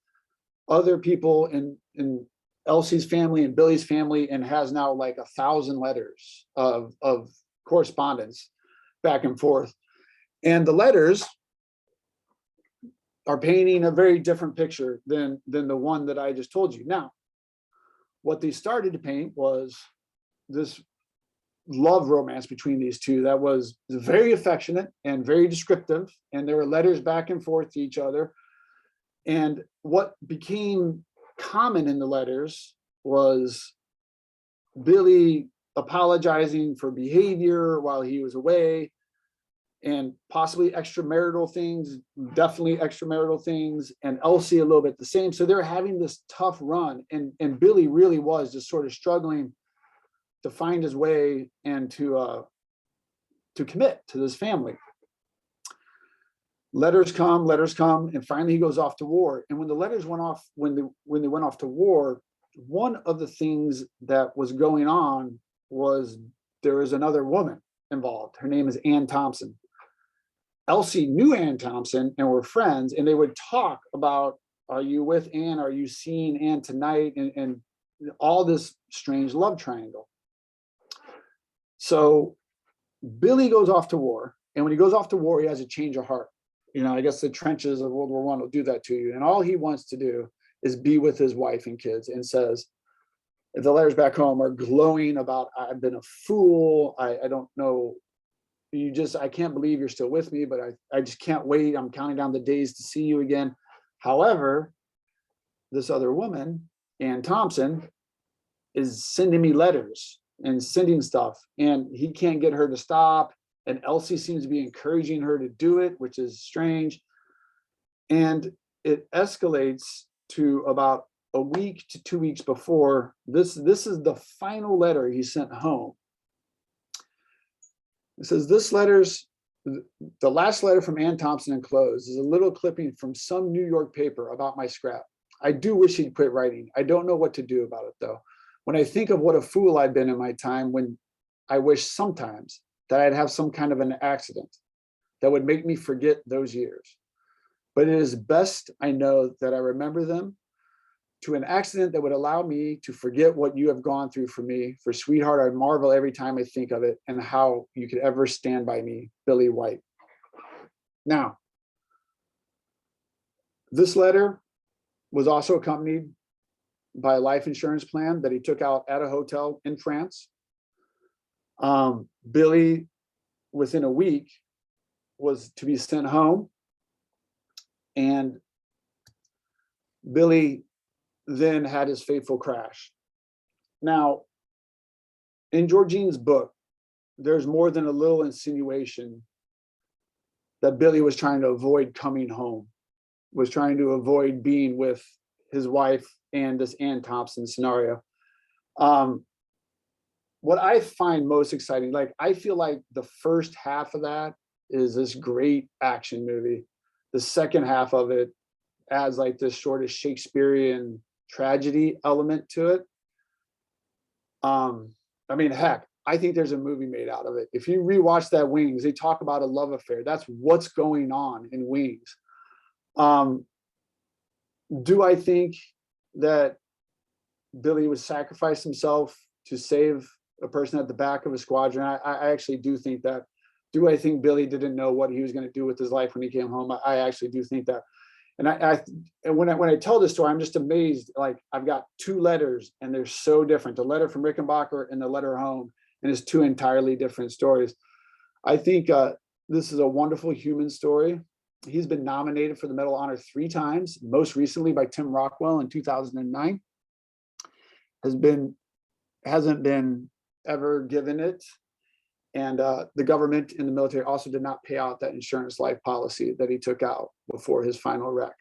other people in Elsie's family and Billy's family, and has now like 1,000 letters of correspondence back and forth. And the letters are painting a very different picture than the one that I just told you. Now, what they started to paint was this love romance between these two that was very affectionate and very descriptive, and there were letters back and forth to each other. And what became common in the letters was Billy apologizing for behavior while he was away, and possibly extramarital things, definitely extramarital things, and Elsie a little bit the same. So they're having this tough run, and Billy really was just sort of struggling to find his way and to commit to this family. Letters come, and finally he goes off to war. And when the letters went off, when they went off to war, one of the things that was going on was there was another woman involved. Her name is Ann Thompson. Elsie knew Ann Thompson and were friends, and they would talk about, are you with Ann? Are you seeing Ann tonight? And all this strange love triangle. So Billy goes off to war, and when he goes off to war, he has a change of heart. You know, I guess the trenches of World War I will do that to you. And all he wants to do is be with his wife and kids, and says, the letters back home are glowing about, I've been a fool. I don't know. I can't believe you're still with me, but I just can't wait. I'm counting down the days to see you again. However, this other woman, Ann Thompson, is sending me letters and sending stuff, and he can't get her to stop. And Elsie seems to be encouraging her to do it, which is strange. And it escalates to about a week to 2 weeks before this. This is the final letter he sent home. It says, the last letter from Ann Thompson enclosed is a little clipping from some New York paper about my scrap. I do wish he'd quit writing. I don't know what to do about it, though. When I think of what a fool I've been in my time, when I wish sometimes that I'd have some kind of an accident that would make me forget those years. But it is best I know that I remember them, to an accident that would allow me to forget what you have gone through for me. For sweetheart, I marvel every time I think of it, and how you could ever stand by me, Billy White. Now, this letter was also accompanied by a life insurance plan that he took out at a hotel in France. Billy, within a week, was to be sent home, and Billy then had his fateful crash. Now, in Georgine's book, there's more than a little insinuation that Billy was trying to avoid coming home, was trying to avoid being with his wife and this Ann Thompson scenario. What I find most exciting, like, I feel like the first half of that is this great action movie. The second half of it adds like this sort of Shakespearean tragedy element to it. I mean, heck, I think there's a movie made out of it. If you rewatch that Wings, they talk about a love affair. That's what's going on in Wings. Do I think that Billy would sacrifice himself to save a person at the back of a squadron? I actually do think that. Do I think Billy didn't know what he was going to do with his life when he came home? I actually do think that. And when I tell this story, I'm just amazed. Like, I've got two letters, and they're so different. The letter from Rickenbacher and the letter home, and it's two entirely different stories. I think this is a wonderful human story. He's been nominated for the Medal of Honor 3 times, most recently by Tim Rockwell in 2009. Hasn't been ever given it. And the government and the military also did not pay out that insurance life policy that he took out before his final wreck.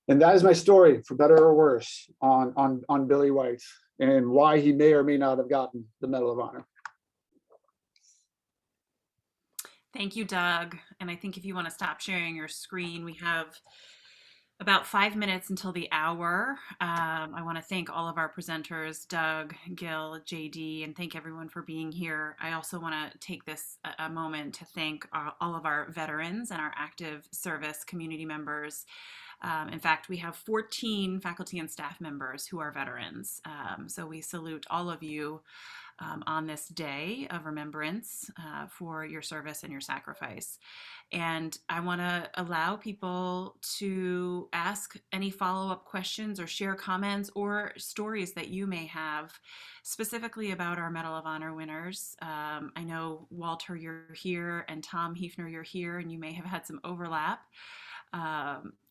And that is my story, for better or worse, on Billy White, and why he may or may not have gotten the Medal of Honor. Thank you, Doug. And I think if you want to stop sharing your screen, we have about 5 minutes until the hour. I want to thank all of our presenters, Doug, Guil, JD, and thank everyone for being here. I also want to take this a moment to thank all of our veterans and our active service community members. In fact, we have 14 faculty and staff members who are veterans. So we salute all of you on this day of remembrance for your service and your sacrifice. And I want to allow people to ask any follow-up questions or share comments or stories that you may have specifically about our Medal of Honor winners. I know, Walter, you're here, and Tom Hefner, you're here, and you may have had some overlap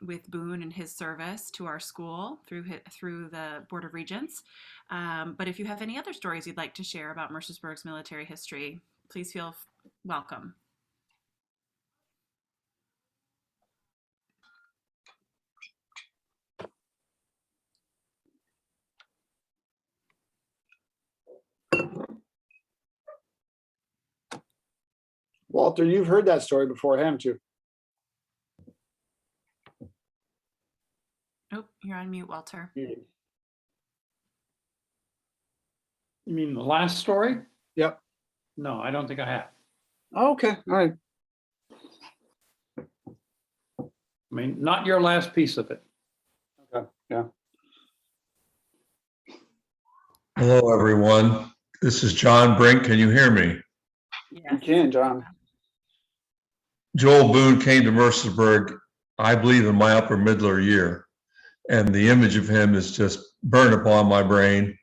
with Boone and his service to our school through the Board of Regents. But if you have any other stories you'd like to share about Mercersburg's military history, please feel welcome. Walter, you've heard that story before, haven't you? Oh, you're on mute, Walter. You mean the last story? Yep. No, I don't think I have. Oh, okay, all right. I mean, not your last piece of it. Okay, yeah. Hello, everyone. This is John Brink. Can you hear me? You can, John. Joel Boone came to Mercersburg, I believe, in my upper middler year. And the image of him is just burned upon my brain.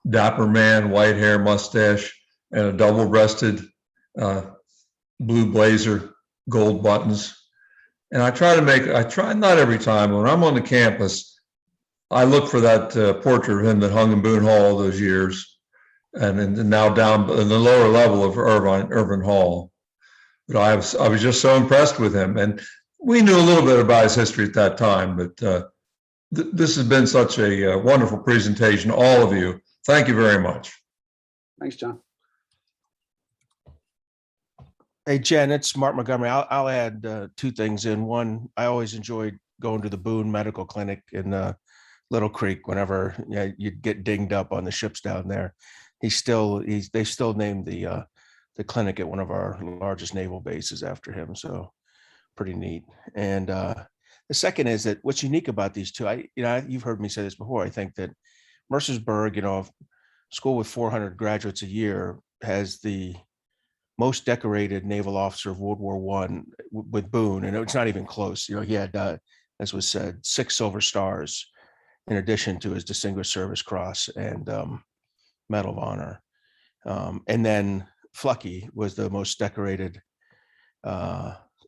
Dapper man, white hair, mustache, and a double-breasted blue blazer, gold buttons. And I try not every time, when I'm on the campus, I look for that portrait of him that hung in Boone Hall all those years, and now down in the lower level of Irvine Hall. But I was just so impressed with him, and we knew a little bit about his history at that time. But this has been such a wonderful presentation, all of you. Thank you very much. Thanks, John. Hey, Jen, it's Mark Montgomery. I'll add two things in. One, I always enjoyed going to the Boone Medical Clinic in Little Creek whenever you'd get dinged up on the ships down there. They still named the clinic at one of our largest naval bases after him. So pretty neat. And the second is that what's unique about these two, you've heard me say this before. I think that Mercersburg, school with 400 graduates a year, has the most decorated naval officer of World War I with Boone, and it's not even close. He had, as was said, 6 Silver Stars in addition to his Distinguished Service Cross and Medal of Honor. And then Flucky was the most decorated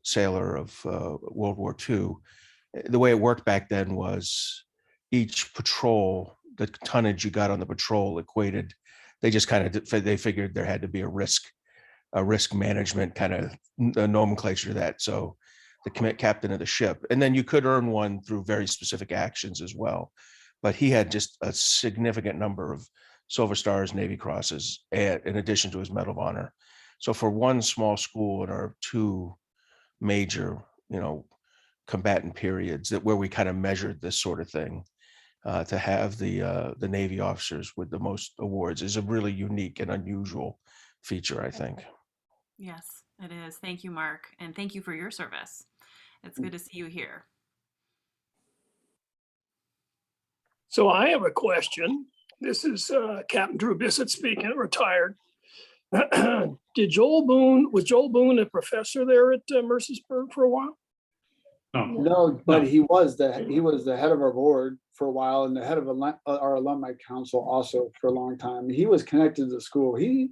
sailor of World War II. The way it worked back then was each patrol, the tonnage you got on the patrol equated. They just they figured there had to be a risk management kind of nomenclature to that. So the captain of the ship, and then you could earn one through very specific actions as well. But he had just a significant number of Silver Stars, Navy Crosses, in addition to his Medal of Honor. So for one small school in our 2 major, combatant periods where we kind of measured this sort of thing, to have the Navy officers with the most awards is a really unique and unusual feature, I think. Yes, it is. Thank you, Mark. And thank you for your service. It's good to see you here. So I have a question. This is Captain Drew Bissett speaking, retired. Was Joel Boone a professor there at Mercersburg for a while? No, but he was the head of our board for a while and the head of our alumni council also for a long time. He was connected to the school. He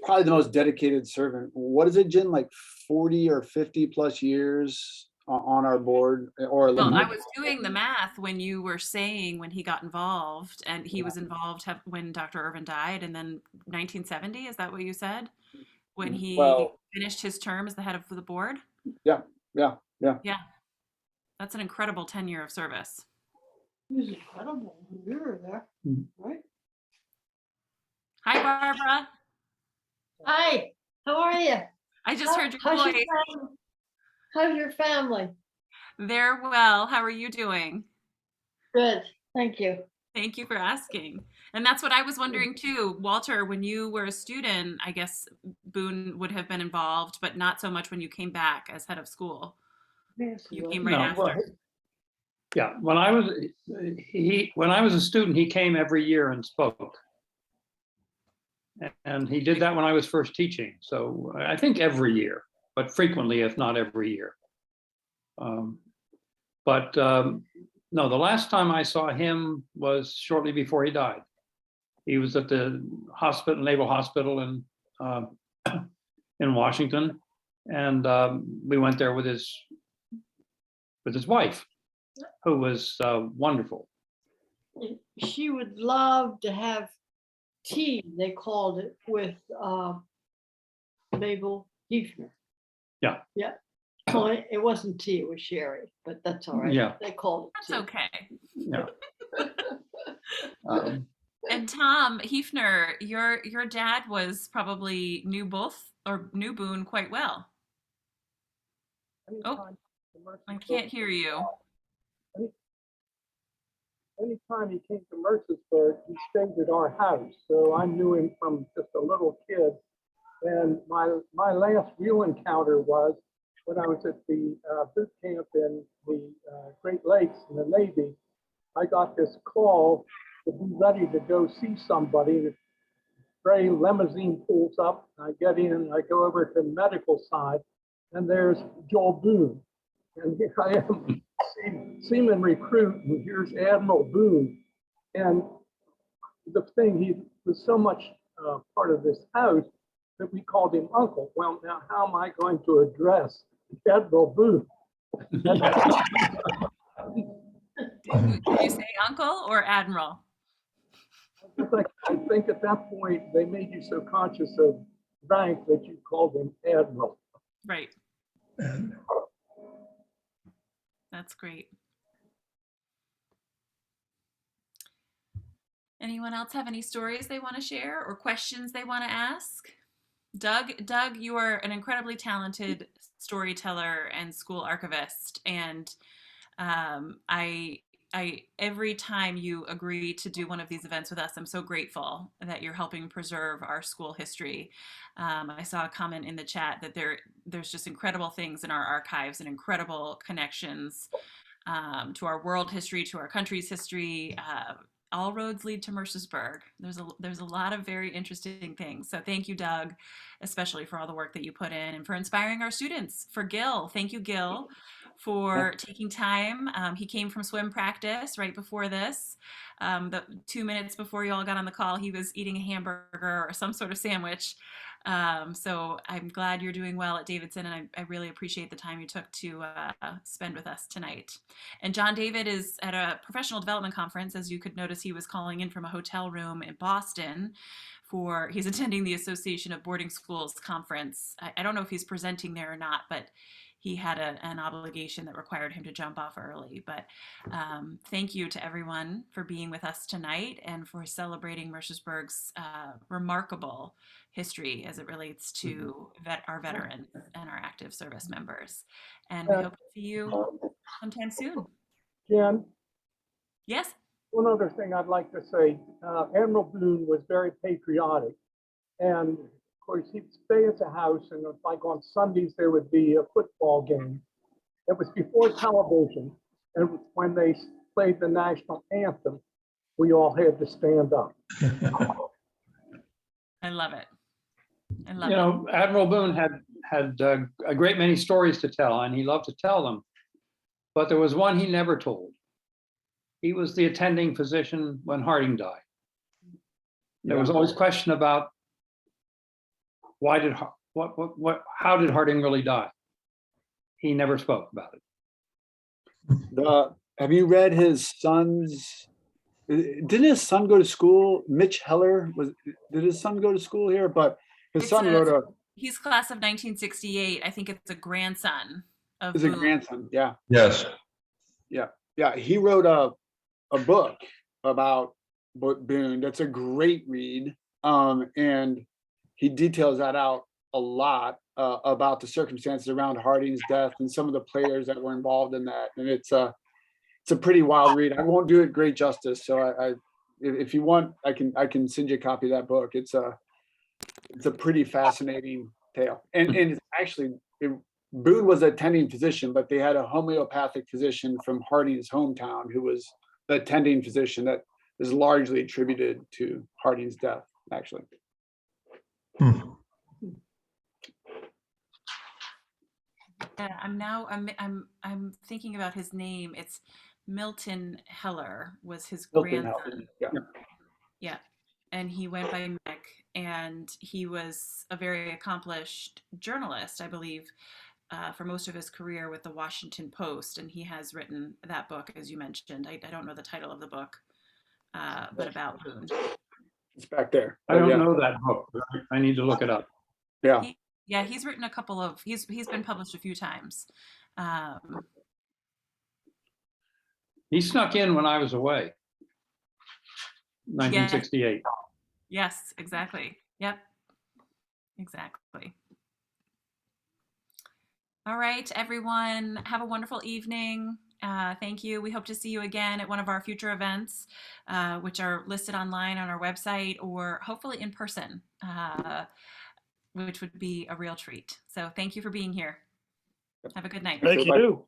probably the most dedicated servant. What is it, Jen? Like 40 or 50 plus years on our board or Well, alumni? I was doing the math when you were saying when he got involved, and he was involved when Dr. Irvin died, and then 1970, is that what you said? When he finished his term as the head of the board? Yeah. Yeah. That's an incredible tenure of service. It was incredible. You were there, right? Hi, Barbara. Hi, how are you? I just heard your How's voice. How's your family? They're well. How are you doing? Good, thank you. Thank you for asking. And that's what I was wondering too. Walter, when you were a student, I guess Boone would have been involved, but not so much when you came back as head of school. You came right after. Well, yeah, when I was a student, he came every year and spoke. And he did that when I was first teaching. So I think every year, but frequently, if not every year. No, the last time I saw him was shortly before he died. He was at the Naval Hospital in Washington, and we went there with his wife, who was wonderful. She would love to have tea, they called it, with Mabel Hefner. Yeah. Yeah. Well, it wasn't tea, it was sherry, but that's all right. Yeah. They called it tea. That's okay. Yeah. And Tom Hefner, your dad probably knew Boone quite well. Oh, I can't hear you. Anytime he came to Mercersburg, he stayed at our house. So I knew him from just a little kid And my last real encounter was when I was at the boot camp in the Great Lakes in the Navy. I got this call to be ready to go see somebody. The gray limousine pulls up, I get in, and I go over to the medical side, and there's Joel Boone. And here I am, seaman recruit, and here's Admiral Boone. And the thing, he was so much part of this house that we called him Uncle. Well, now how am I going to address Admiral Boone? Did you say uncle or admiral? I think at that point, they made you so conscious of rank that you called him Admiral. Right. That's great. Anyone else have any stories they want to share or questions they want to ask? Doug, you are an incredibly talented storyteller and school archivist, and I every time you agree to do one of these events with us, I'm so grateful that you're helping preserve our school history. I saw a comment in the chat that there's just incredible things in our archives and incredible connections to our world history, to our country's history. All roads lead to Mercersburg. There's a lot of very interesting things. So thank you, Doug, especially for all the work that you put in and for inspiring our students. For Guil, thank you, Guil, for taking time. He came from swim practice right before this. The 2 minutes before you all got on the call, he was eating a hamburger or some sort of sandwich. So I'm glad you're doing well at Davidson, and I really appreciate the time you took to spend with us tonight. And John David is at a professional development conference. As you could notice, he was calling in from a hotel room in Boston he's attending the Association of Boarding Schools conference. I don't know if he's presenting there or not, but he had an obligation that required him to jump off early. But thank you to everyone for being with us tonight and for celebrating Mercersburg's remarkable history as it relates to our veterans and our active service members. And we hope to see you sometime soon. Jen? Yes? One other thing I'd like to say, Admiral Boone was very patriotic. And of course, he'd stay at the house, and like on Sundays, there would be a football game. It was before television. And when they played the national anthem, we all had to stand up. I love it. You know, Admiral Boone had a great many stories to tell, and he loved to tell them. But there was one he never told. He was the attending physician when Harding died. There was always question about how did Harding really die? He never spoke about it. Have you read his son's? Didn't his son go to school? Mitch Heller did his son go to school here? But his son wrote He's class of 1968. I think it's a grandson of. Is a grandson? Yeah. Yes. Yeah. He wrote a book about Boone. That's a great read. And he details that out a lot about the circumstances around Harding's death and some of the players that were involved in that. And it's a pretty wild read. I won't do it great justice. So if you want, I can send you a copy of that book. It's a pretty fascinating tale. And it's actually, Boone was an attending physician, but they had a homeopathic physician from Harding's hometown who was the attending physician that is largely attributed to Harding's death, actually. I'm thinking about his name. It's Milton Heller was his Milton grandson. Heller, Yeah. And he went by Mick, and he was a very accomplished journalist, I believe, for most of his career with the Washington Post. And he has written that book, as you mentioned. I don't know the title of the book, but about Boone. It's back there. I don't know that book. I need to look it up. Yeah. He's written a couple of, he's been published a few times. He snuck in when I was away. 1968. Yes, exactly. Yep, exactly. All right, everyone, have a wonderful evening. Thank you. We hope to see you again at one of our future events, which are listed online on our website or hopefully in person. which would be a real treat. So thank you for being here. Have a good night. Thank you.